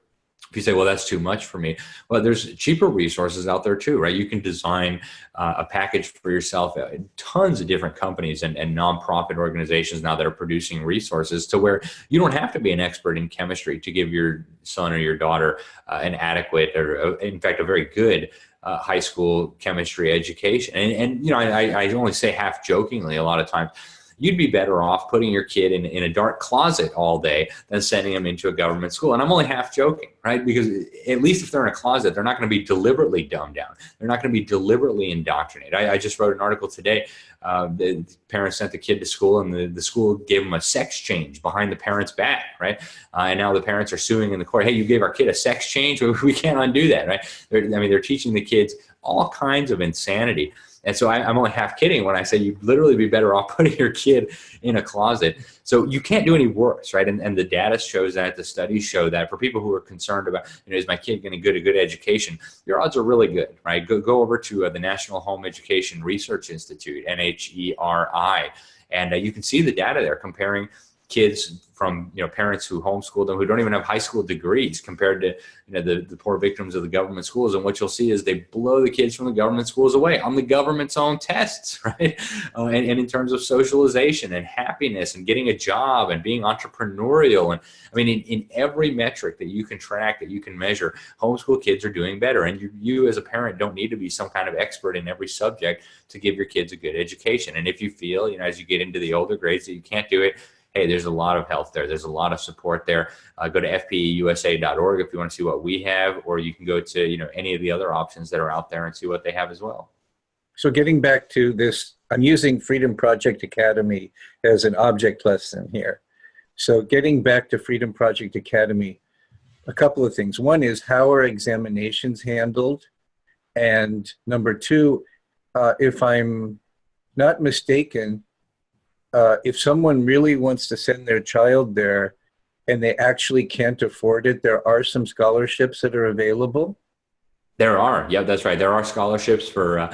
If you say, well, that's too much for me. Well, there's cheaper resources out there too, right? You can design a package for yourself. Tons of different companies and nonprofit organizations now that are producing resources to where you don't have to be an expert in chemistry to give your son or your daughter an adequate, or in fact, a very good high school chemistry education. And I only say half jokingly a lot of times, you'd be better off putting your kid in a dark closet all day than sending them into a government school. And I'm only half joking, right? Because at least if they're in a closet, they're not going to be deliberately dumbed down. They're not going to be deliberately indoctrinated. I just wrote an article today. The parents sent the kid to school, and the school gave them a sex change behind the parents' back, right? And now the parents are suing in the court. Hey, you gave our kid a sex change? We can't undo that, right? They're teaching the kids all kinds of insanity. And so I'm only half kidding when I say you'd literally be better off putting your kid in a closet. So you can't do any worse, right? And the data shows that, the studies show that. For people who are concerned about, is my kid going to get a good education, your odds are really good, right? Go over to the National Home Education Research Institute, NHERI, and you can see the data there comparing kids from parents who homeschool them, who don't even have high school degrees, compared to the poor victims of the government schools. And what you'll see is they blow the kids from the government schools away on the government's own tests, right? And in terms of socialization and happiness and getting a job and being entrepreneurial, and I mean in every metric that you can track, that you can measure, homeschool kids are doing better. And you as a parent don't need to be some kind of expert in every subject to give your kids a good education. And if you feel as you get into the older grades that you can't do it, hey, there's a lot of help there. There's a lot of support there. Go to fpeusa.org if you want to see what we have, or you can go to any of the other options that are out there and see what they have as well. So getting back to this, I'm using Freedom Project Academy as an object lesson here. So getting back to Freedom Project Academy, a couple of things. One is, how are examinations handled? And number two, if I'm not mistaken, if someone really wants to send their child there and they actually can't afford it, there are some scholarships that are available? There are. Yeah, that's right. There are scholarships for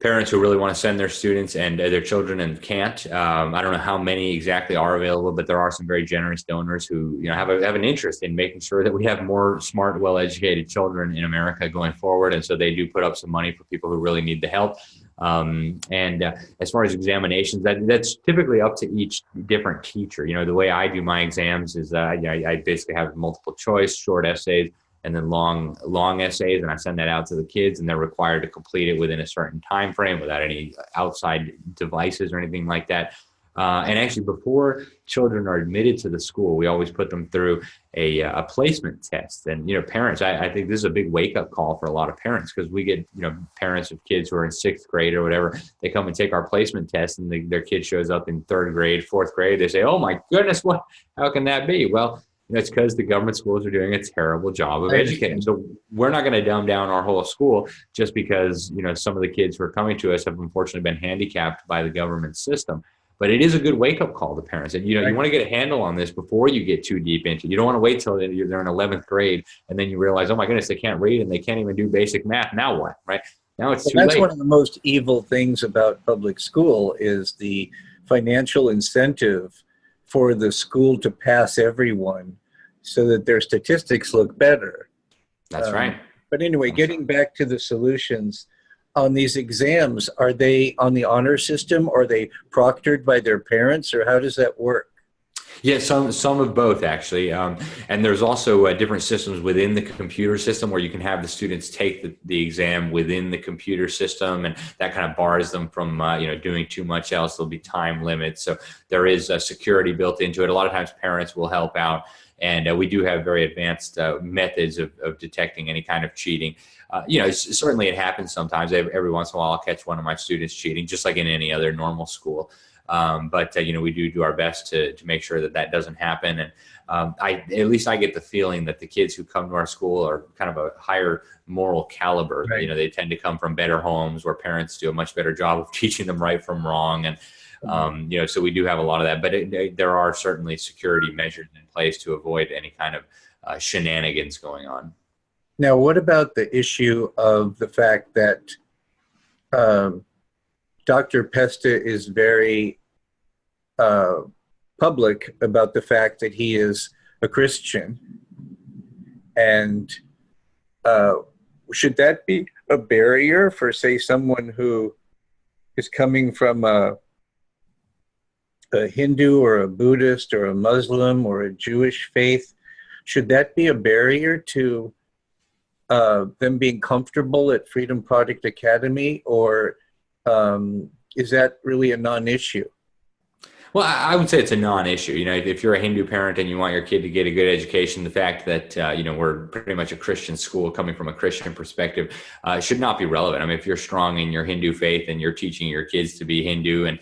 parents who really want to send their students and their children and can't. I don't know how many exactly are available, but there are some very generous donors who have an interest in making sure that we have more smart, well-educated children in America going forward. And so they do put up some money for people who really need the help. As far as examinations, that's typically up to each different teacher. The way I do my exams is I basically have multiple choice, short essays, and then long essays, and I send that out to the kids, and they're required to complete it within a certain time frame without any outside devices or anything like that. And actually, before children are admitted to the school, we always put them through a placement test. And parents, I think this is a big wake up call for a lot of parents, because we get parents of kids who are in 6th grade or whatever. They come and take our placement test, and their kid shows up in 3rd grade, 4th grade. They say, "Oh my goodness, how can that be?" Well, it's because the government schools are doing a terrible job of educating. So we're not going to dumb down our whole school just because some of the kids who are coming to us have unfortunately been handicapped by the government system. But it is a good wake-up call to parents. And, you want to get a handle on this before you get too deep into it. You don't want to wait till they're in 11th grade and then you realize, oh, my goodness, they can't read and they can't even do basic math. Now what, right? Now it's too late. That's one of the most evil things about public school is the financial incentive for the school to pass everyone so that their statistics look better. That's right. But anyway, getting back to the solutions, on these exams, are they on the honor system, or are they proctored by their parents, or how does that work? Yeah, some of both, actually. And there's also different systems within the computer system where you can have the students take the exam within the computer system, and that kind of bars them from doing too much else. There'll be time limits. So there is a security built into it. A lot of times parents will help out. And we do have very advanced methods of detecting any kind of cheating. Certainly it happens sometimes. Every once in a while, I'll catch one of my students cheating, just like in any other normal school. But we do our best to make sure that doesn't happen. And at least I get the feeling that the kids who come to our school are kind of a higher moral caliber. Right. They tend to come from better homes where parents do a much better job of teaching them right from wrong. And so we do have a lot of that, but there are certainly security measures in place to avoid any kind of shenanigans going on. Now, what about the issue of the fact that Dr. Pesta is very public about the fact that he is a Christian? And should that be a barrier for, say, someone who is coming from a Hindu or a Buddhist or a Muslim or a Jewish faith? Should that be a barrier to them being comfortable at Freedom Project Academy, or is that really a non-issue? Well, I would say it's a non-issue. If you're a Hindu parent and you want your kid to get a good education, the fact that we're pretty much a Christian school coming from a Christian perspective should not be relevant. I mean, if you're strong in your Hindu faith and you're teaching your kids to be Hindu, and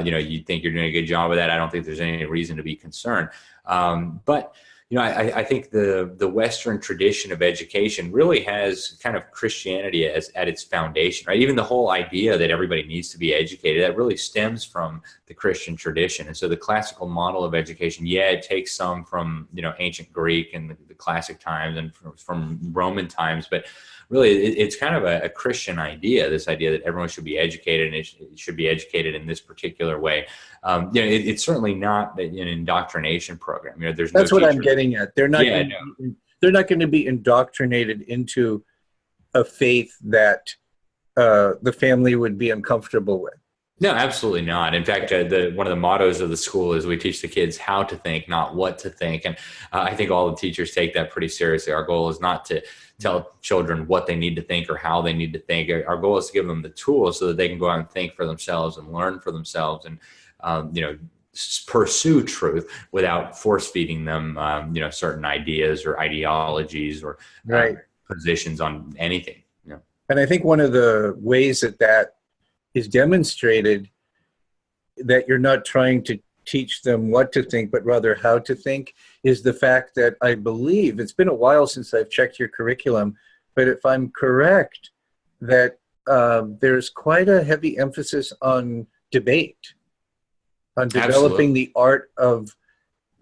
you think you're doing a good job of that, I don't think there's any reason to be concerned. But I think the Western tradition of education really has kind of Christianity at its foundation, right? Even the whole idea that everybody needs to be educated, that really stems from the Christian tradition. And so the classical model of education, yeah, it takes some from, ancient Greek and the classic times and from Roman times, but really it's kind of a Christian idea, this idea that everyone should be educated and it should be educated in this particular way. It's certainly not an indoctrination program. That's what I'm getting at. They're not going to be indoctrinated into a faith that the family would be uncomfortable with. No, absolutely not. In fact, one of the mottos of the school is we teach the kids how to think, not what to think. And I think all the teachers take that pretty seriously. Our goal is not to tell children what they need to think or how they need to think. Our goal is to give them the tools so that they can go out and think for themselves and learn for themselves and, pursue truth without force feeding them, certain ideas or ideologies or positions on anything. And I think one of the ways that is demonstrated that you're not trying to teach them what to think, but rather how to think, is the fact that I believe, it's been a while since I've checked your curriculum, but if I'm correct, that there's quite a heavy emphasis on debate, on developing the art of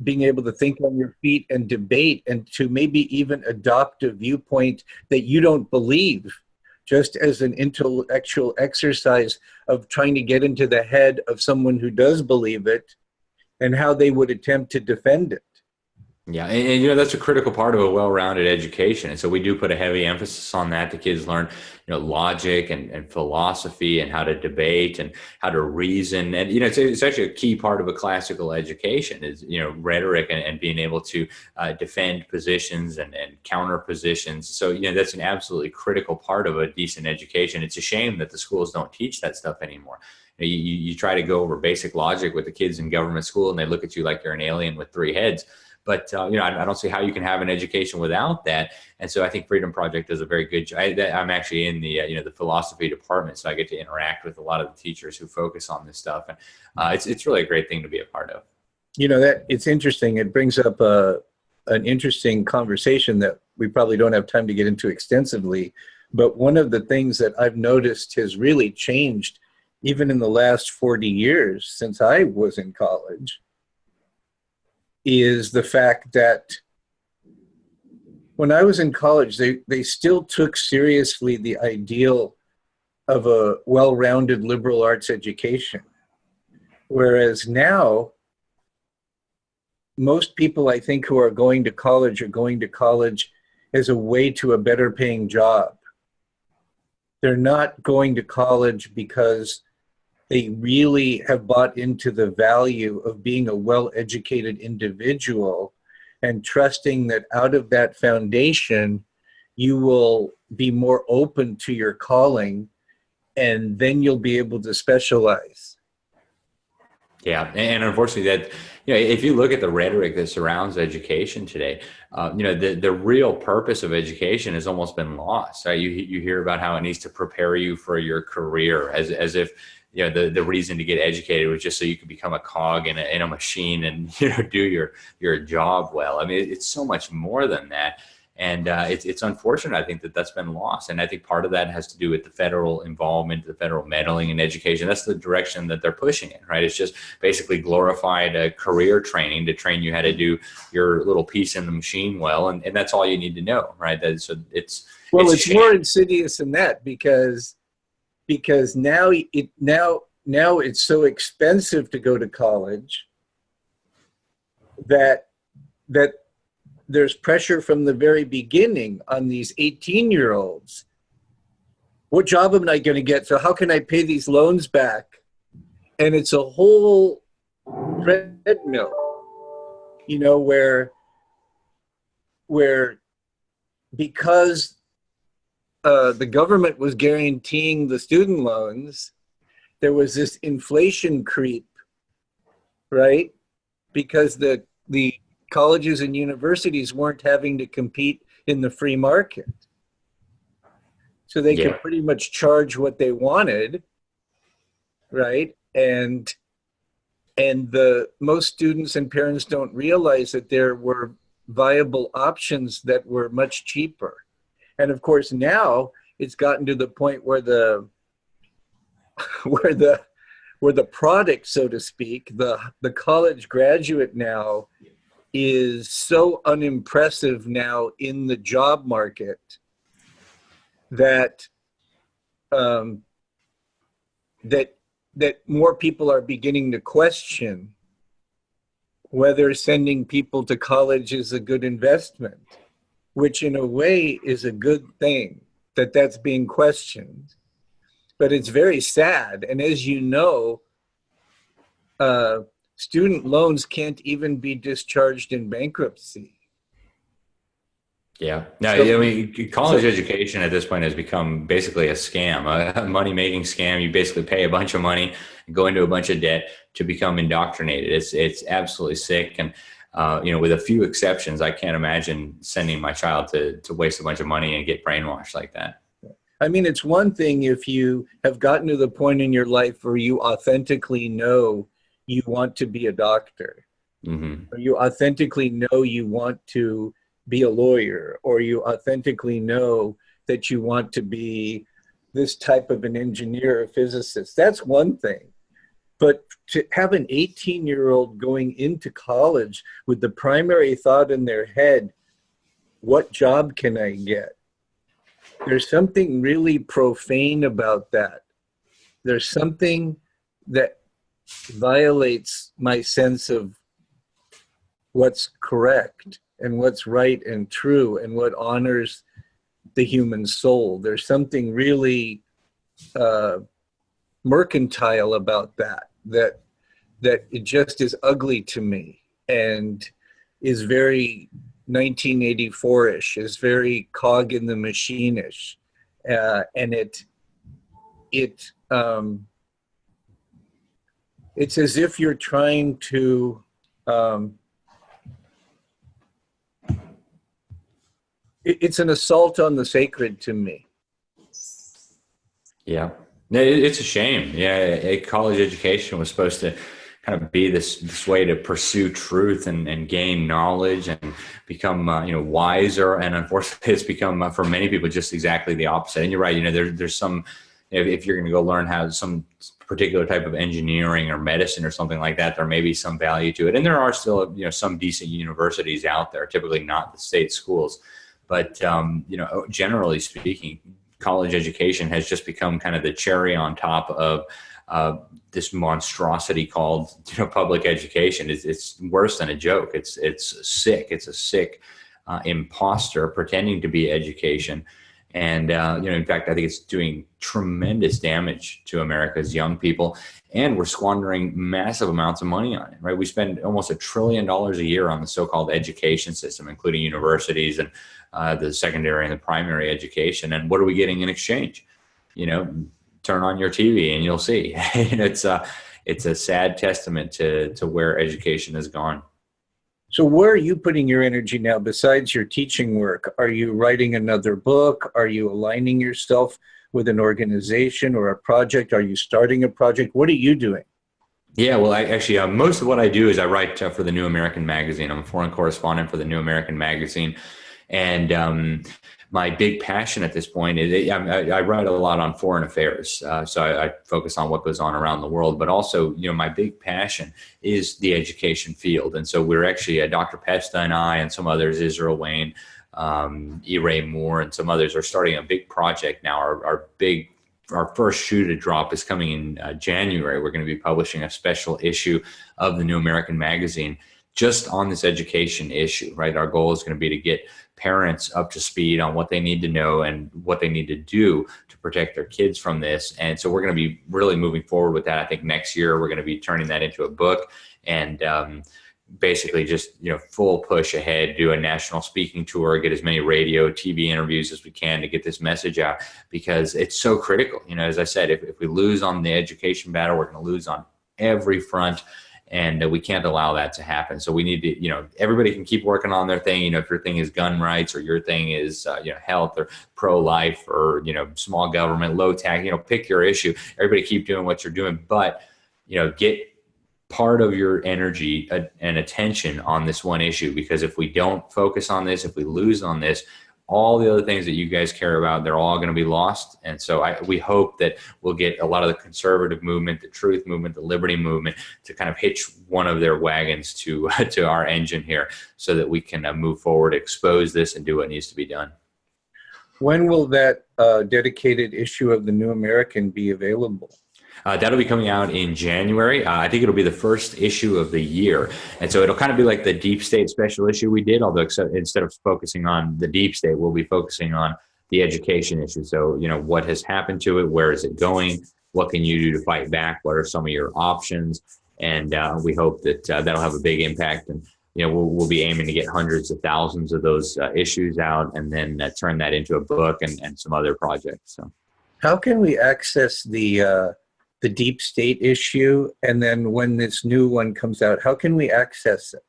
being able to think on your feet and debate, and to maybe even adopt a viewpoint that you don't believe, just as an intellectual exercise of trying to get into the head of someone who does believe it and how they would attempt to defend it. Yeah, and that's a critical part of a well-rounded education. And so we do put a heavy emphasis on that. The kids learn, logic and philosophy and how to debate and how to reason. And, it's actually a key part of a classical education is, rhetoric and being able to defend positions and counter positions. So, that's an absolutely critical part of a decent education. It's a shame that the schools don't teach that stuff anymore. You try to go over basic logic with the kids in government school and they look at you like you're an alien with three heads. But, I don't see how you can have an education without that. And so I think Freedom Project does a very good job. I'm actually in the, the philosophy department, so I get to interact with a lot of the teachers who focus on this stuff. And it's really a great thing to be a part of. That it's interesting. It brings up an interesting conversation that we probably don't have time to get into extensively. But one of the things that I've noticed has really changed even in the last 40 years since I was in college is the fact that when I was in college, they still took seriously the ideal of a well-rounded liberal arts education. Whereas now, most people I think who are going to college are going to college as a way to a better paying job. They're not going to college because they really have bought into the value of being a well-educated individual and trusting that out of that foundation, you will be more open to your calling and then you'll be able to specialize. Yeah, and unfortunately that, if you look at the rhetoric that surrounds education today, the real purpose of education has almost been lost. Right? You hear about how it needs to prepare you for your career as if, the reason to get educated was just so you could become a cog in a machine and, do your job well. I mean, it's so much more than that. And it's unfortunate, I think, that's been lost. And I think part of that has to do with the federal involvement, the federal meddling in education. That's the direction that they're pushing it, right? It's just basically glorified career training to train you how to do your little piece in the machine well. And that's all you need to know, right? It's more insidious than that because now it's so expensive to go to college that there's pressure from the very beginning on these 18-year-olds. What job am I going to get? So how can I pay these loans back? And it's a whole treadmill, where because the government was guaranteeing the student loans, there was this inflation creep right? Because the colleges and universities weren't having to compete in the free market. So they Yeah. could pretty much charge what they wanted, right? And the most students and parents don't realize that there were viable options that were much cheaper. And of course now it's gotten to the point where the where the where the product, so to speak, the college graduate now is so unimpressive now in the job market that um, that that more people are beginning to question whether sending people to college is a good investment, which in a way is a good thing that that's being questioned. But it's very sad. And as you know, uh, student loans can't even be discharged in bankruptcy. Yeah. No, So, I mean, college education at this point has become basically a scam, a money-making scam. You basically pay a bunch of money, go into a bunch of debt to become indoctrinated. It's absolutely sick. And with a few exceptions, I can't imagine sending my child to waste a bunch of money and get brainwashed like that. I mean, it's one thing if you have gotten to the point in your life where you authentically know you want to be a doctor, Mm-hmm. or you authentically know you want to be a lawyer, or you authentically know that you want to be this type of an engineer or physicist. That's one thing. But to have an 18-year-old going into college with the primary thought in their head, what job can I get? There's something really profane about that. There's something that violates my sense of what's correct and what's right and true and what honors the human soul. There's something really mercantile about that it just is ugly to me and is very 1984-ish, is very cog in the machine-ish. And it's as if you're trying to it's an assault on the sacred to me. Yeah. No, it's a shame. Yeah. A college education was supposed to kind of be this way to pursue truth and gain knowledge and become, wiser. And unfortunately, it's become for many people just exactly the opposite. And you're right. There's some, if you're going to go learn how some particular type of engineering or medicine or something like that, there may be some value to it. And there are still, some decent universities out there, typically not the state schools. But, generally speaking, college education has just become kind of the cherry on top of this monstrosity called, public education. It's worse than a joke. It's sick. It's a sick imposter pretending to be education. And, in fact, I think it's doing tremendous damage to America's young people. And we're squandering massive amounts of money on it, right? We spend almost $1 trillion a year on the so-called education system, including universities and the secondary and the primary education. And what are we getting in exchange? Turn on your TV and you'll see. It's a sad testament to where education has gone. So where are you putting your energy now besides your teaching work? Are you writing another book? Are you aligning yourself with an organization or a project? Are you starting a project? What are you doing? Yeah, well, most of what I do is I write for the New American Magazine. I'm a foreign correspondent for the New American Magazine. And my big passion at this point is I write a lot on foreign affairs. So I focus on what goes on around the world. But also, my big passion is the education field. And so we're actually, Dr. Pesta and I and some others, Israel Wayne, E. Ray Moore, and some others are starting a big project now. Our first shoe to drop is coming in January. We're going to be publishing a special issue of the New American Magazine just on this education issue, right? Our goal is going to be to get parents up to speed on what they need to know and what they need to do to protect their kids from this. And so we're going to be really moving forward with that. I think next year we're going to be turning that into a book and basically just, full push ahead, do a national speaking tour, get as many radio, TV interviews as we can to get this message out because it's so critical. As I said, if we lose on the education battle, we're going to lose on every front. And we can't allow that to happen. So we need to, everybody can keep working on their thing. If your thing is gun rights, or your thing is, health, or pro-life, or, small government, low tax, pick your issue. Everybody keep doing what you're doing, but, get part of your energy and attention on this one issue, because if we don't focus on this, if we lose on this, all the other things that you guys care about, they're all going to be lost. And so we hope that we'll get a lot of the conservative movement, the truth movement, the liberty movement to kind of hitch one of their wagons to our engine here, so that we can move forward, expose this, and do what needs to be done. When will that dedicated issue of the New American be available? That'll be coming out in January. I think it'll be the first issue of the year. And so it'll kind of be like the deep state special issue we did, although instead of focusing on the deep state, we'll be focusing on the education issue. So, what has happened to it? Where is it going? What can you do to fight back? What are some of your options? And we hope that that'll have a big impact. And, we'll be aiming to get hundreds of thousands of those issues out, and then turn that into a book and some other projects. So, how can we access the deep state issue? And then when this new one comes out, how can we access it?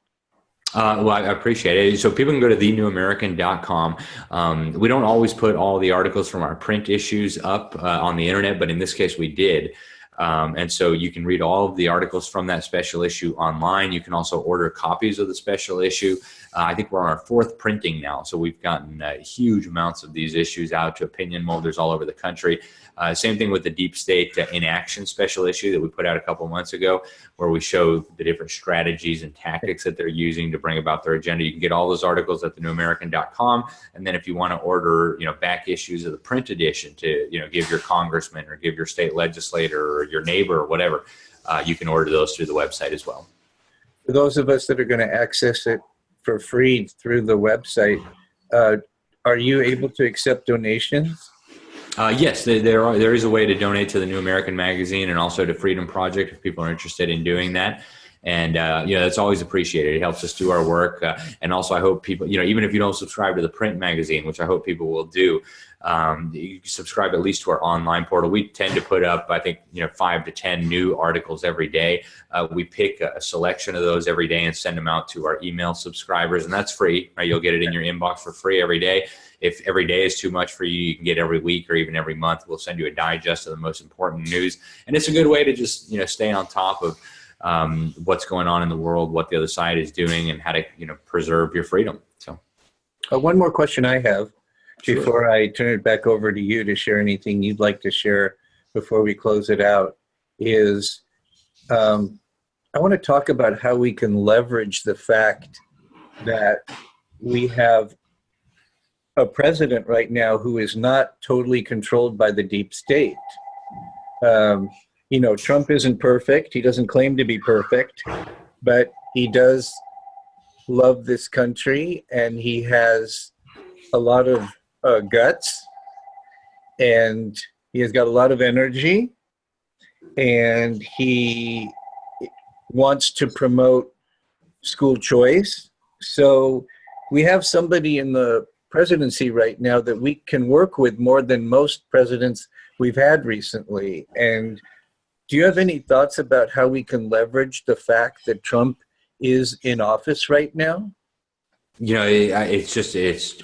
Well, I appreciate it. So people can go to thenewamerican.com. We don't always put all the articles from our print issues up on the internet, but in this case we did. And so you can read all of the articles from that special issue online. You can also order copies of the special issue. I think we're on our 4th printing now. So we've gotten huge amounts of these issues out to opinion molders all over the country. Same thing with the Deep State in Action special issue that we put out a couple months ago, where we show the different strategies and tactics that they're using to bring about their agenda. You can get all those articles at thenewamerican.com. And then if you want to order, back issues of the print edition to, give your congressman, or give your state legislator, or your neighbor, or whatever, you can order those through the website as well. For those of us that are going to access it for free through the website, are you able to accept donations? Yes, there is a way to donate to the New American Magazine, and also to Freedom Project if people are interested in doing that. And, that's always appreciated. It helps us do our work. And also I hope people, even if you don't subscribe to the print magazine, which I hope people will do, you subscribe at least to our online portal. We tend to put up, I think, 5 to 10 new articles every day. We pick a selection of those every day and send them out to our email subscribers, and that's free, right? You'll get it in your inbox for free every day. If every day is too much for you, you can get every week or even every month. We'll send you a digest of the most important news. And it's a good way to just, stay on top of what's going on in the world, what the other side is doing, and how to, preserve your freedom. So, one more question I have before I turn it back over to you to share anything you'd like to share before we close it out is I want to talk about how we can leverage the fact that we have a president right now who is not totally controlled by the deep state. Trump isn't perfect. He doesn't claim to be perfect, but he does love this country, and he has a lot of guts, and he has got a lot of energy, and he wants to promote school choice. So we have somebody in the presidency right now that we can work with more than most presidents we've had recently. And do you have any thoughts about how we can leverage the fact that Trump is in office right now? It's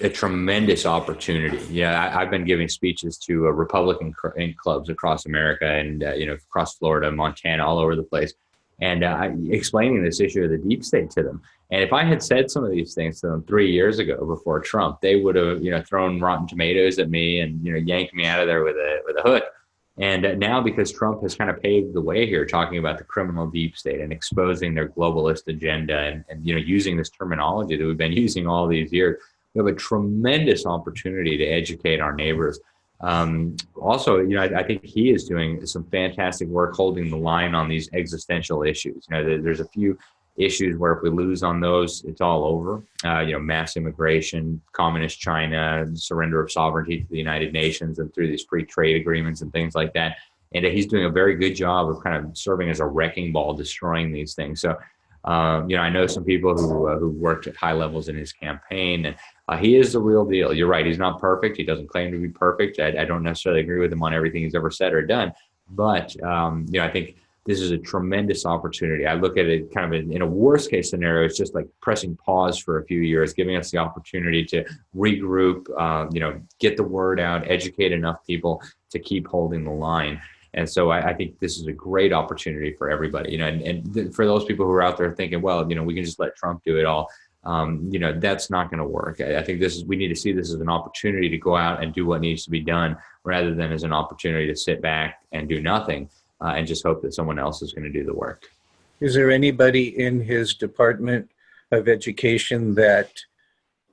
a tremendous opportunity. Yeah, I've been giving speeches to Republican clubs across America, and across Florida, Montana, all over the place, and explaining this issue of the deep state to them. And if I had said some of these things to them 3 years ago before Trump, they would have thrown rotten tomatoes at me and yanked me out of there with a hook. And now, because Trump has kind of paved the way here, talking about the criminal deep state and exposing their globalist agenda, and using this terminology that we've been using all these years, we have a tremendous opportunity to educate our neighbors. Also, I think he is doing some fantastic work holding the line on these existential issues. There's a few issues where if we lose on those, it's all over. Mass immigration, communist China, surrender of sovereignty to the United Nations, and through these free trade agreements and things like that. And he's doing a very good job of kind of serving as a wrecking ball, destroying these things. So, I know some people who worked at high levels in his campaign, and he is the real deal. You're right. He's not perfect. He doesn't claim to be perfect. I don't necessarily agree with him on everything he's ever said or done. But, I think this is a tremendous opportunity. I look at it kind of in a worst case scenario, it's just like pressing pause for a few years, giving us the opportunity to regroup, get the word out, educate enough people to keep holding the line. And so I think this is a great opportunity for everybody, and for those people who are out there thinking, well, we can just let Trump do it all. That's not going to work. I think we need to see this as an opportunity to go out and do what needs to be done rather than as an opportunity to sit back and do nothing and just hope that someone else is going to do the work. Is there anybody in his Department of Education that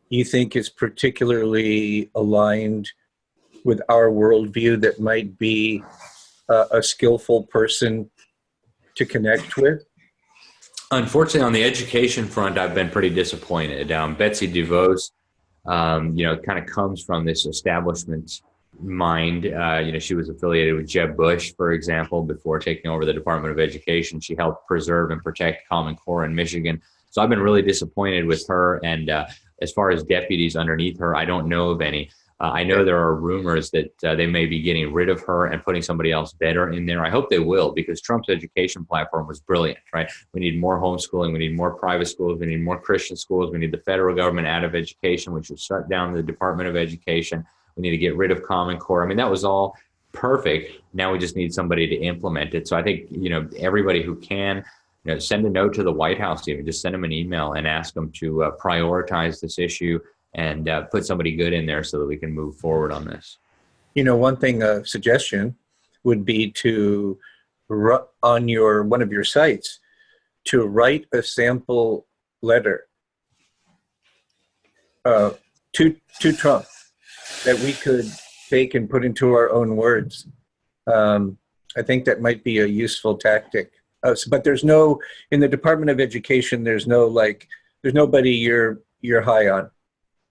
you think is particularly aligned with our worldview that might be a skillful person to connect with? Unfortunately, on the education front, I've been pretty disappointed. Betsy DeVos, kind of comes from this establishment mind. She was affiliated with Jeb Bush, for example, before taking over the Department of Education. She helped preserve and protect Common Core in Michigan. So I've been really disappointed with her. And as far as deputies underneath her, I don't know of any. I know there are rumors that they may be getting rid of her and putting somebody else better in there. I hope they will, because Trump's education platform was brilliant, right? We need more homeschooling. We need more private schools. We need more Christian schools. We need the federal government out of education. We should shut down the Department of Education. We need to get rid of Common Core. I mean, that was all perfect. Now we just need somebody to implement it. So I think, everybody who can, send a note to the White House, even just send them an email and ask them to prioritize this issue and put somebody good in there so that we can move forward on this. One thing, a suggestion would be to, on one of your sites, to write a sample letter to Trump that we could take and put into our own words. I think that might be a useful tactic. But in the Department of Education, there's nobody you're high on.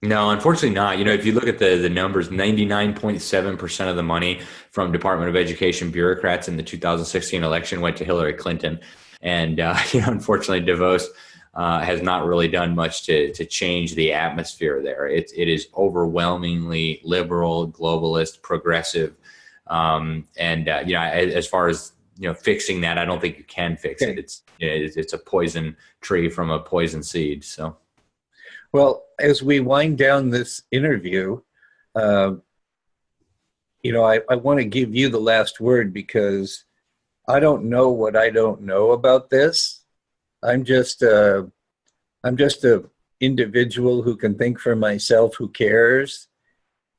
No, unfortunately not. If you look at the numbers, 99.7% of the money from Department of Education bureaucrats in the 2016 election went to Hillary Clinton. And, unfortunately, DeVos has not really done much to change the atmosphere there. It is overwhelmingly liberal, globalist, progressive. As far as, fixing that, I don't think you can fix it. It's a poison tree from a poison seed. So. Well, as we wind down this interview, I want to give you the last word, because I don't know what I don't know about this. I'm just a individual who can think for myself, who cares.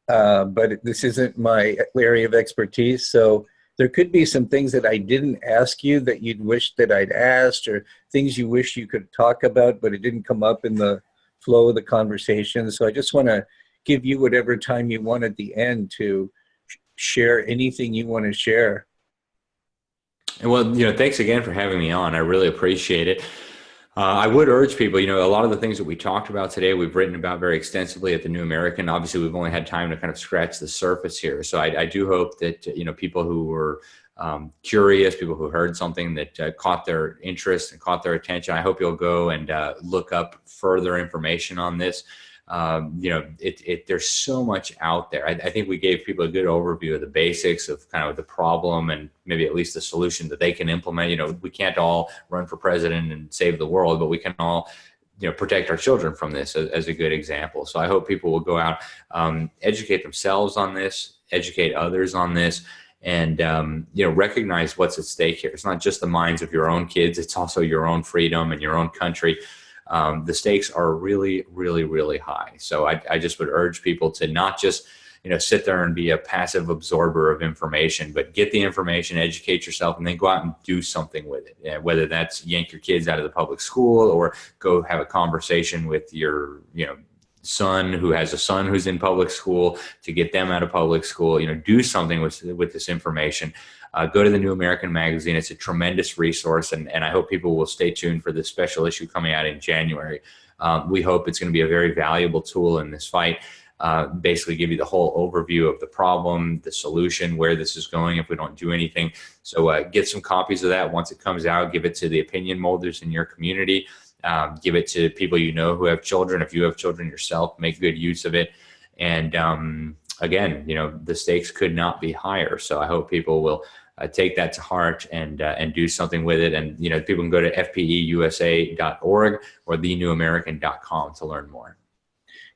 But this isn't my area of expertise. So there could be some things that I didn't ask you that you'd wish that I'd asked, or things you wish you could talk about, but it didn't come up in the flow of the conversation. So I just want to give you whatever time you want at the end to share anything you want to share. Well, thanks again for having me on. I really appreciate it. I would urge people, a lot of the things that we talked about today, we've written about very extensively at the New American. Obviously, we've only had time to kind of scratch the surface here. So I do hope that, people who were curious, people who heard something that caught their interest and caught their attention, I hope you'll go and look up further information on this. There's so much out there. I think we gave people a good overview of the basics of kind of the problem and maybe at least the solution that they can implement. We can't all run for president and save the world, but we can all, protect our children from this as a good example. So I hope people will go out, educate themselves on this, educate others on this, and recognize what's at stake here. It's not just the minds of your own kids. It's also your own freedom and your own country. The stakes are really, really, really high. So I just would urge people to not just, sit there and be a passive absorber of information, but get the information, educate yourself, and then go out and do something with it. Whether that's yank your kids out of the public school, or go have a conversation with your, son who has a son who's in public school to get them out of public school. Do something with this information. Go to the New American magazine. It's a tremendous resource, and I hope people will stay tuned for this special issue coming out in January. We hope it's going to be a very valuable tool in this fight. Basically give you the whole overview of the problem, the solution, where this is going if we don't do anything. So get some copies of that once it comes out. Give it to the opinion molders in your community. Give it to people who have children. If you have children yourself, make good use of it. And again, the stakes could not be higher. So I hope people will take that to heart and do something with it. And, you know, people can go to fpeusa.org or thenewamerican.com to learn more.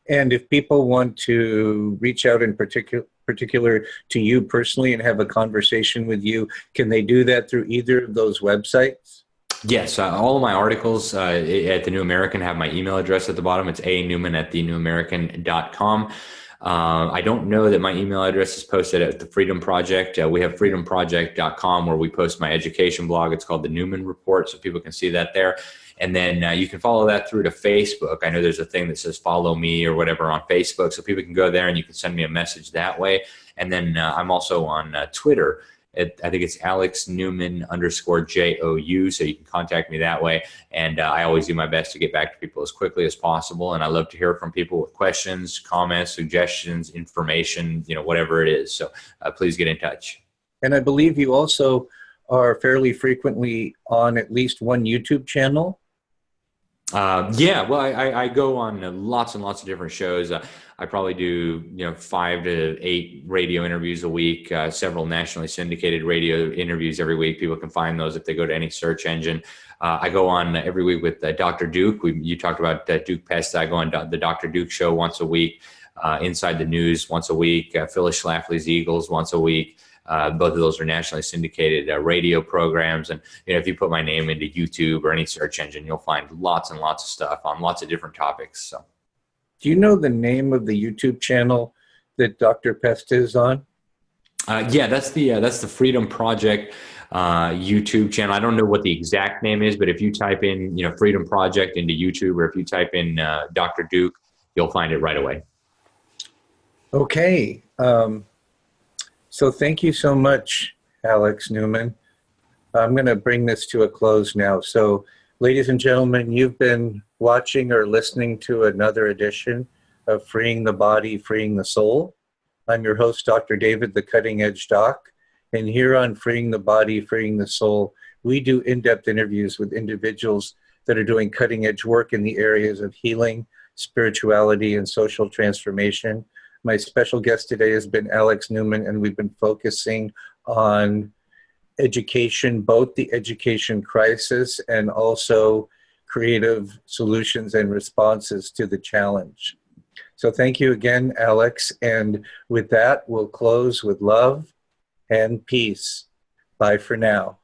And if people want to reach out in particular to you personally and have a conversation with you, can they do that through either of those websites? Yes, all of my articles at The New American have my email address at the bottom. It's anewman@thenewamerican.com. I don't know that my email address is posted at the Freedom Project. We have freedomproject.com where we post my education blog. It's called the Newman Report, so people can see that there. And then you can follow that through to Facebook. I know there's a thing that says follow me or whatever on Facebook, so people can go there and you can send me a message that way. And then I'm also on Twitter. I think it's Alex Newman _JOU, so you can contact me that way. And I always do my best to get back to people as quickly as possible. And I love to hear from people with questions, comments, suggestions, information, you know, whatever it is. So please get in touch. And I believe you also are fairly frequently on at least one YouTube channel. Yeah, well, I go on lots and lots of different shows. I probably do, you know, 5 to 8 radio interviews a week, several nationally syndicated radio interviews every week. People can find those if they go to any search engine. I go on every week with Dr. Duke. You talked about Duke Pest. I go on the Dr. Duke show once a week, Inside the News once a week, Phyllis Schlafly's Eagles once a week. Both of those are nationally syndicated radio programs. And, you know, if you put my name into YouTube or any search engine, you'll find lots and lots of stuff on lots of different topics. So, do you know the name of the YouTube channel that Dr. Pest is on? Yeah, that's the Freedom Project YouTube channel. I don't know what the exact name is, but if you type in, you know, Freedom Project into YouTube, or if you type in Dr. Duke, you'll find it right away. Okay. So thank you so much, Alex Newman. I'm going to bring this to a close now. So, ladies and gentlemen, you've been watching or listening to another edition of Freeing the Body, Freeing the Soul. I'm your host, Dr. David, the Cutting Edge Doc. And here on Freeing the Body, Freeing the Soul, we do in-depth interviews with individuals that are doing cutting edge work in the areas of healing, spirituality, and social transformation. My special guest today has been Alex Newman, and we've been focusing on education, both the education crisis and also creative solutions and responses to the challenge. So thank you again, Alex. And with that, we'll close with love and peace. Bye for now.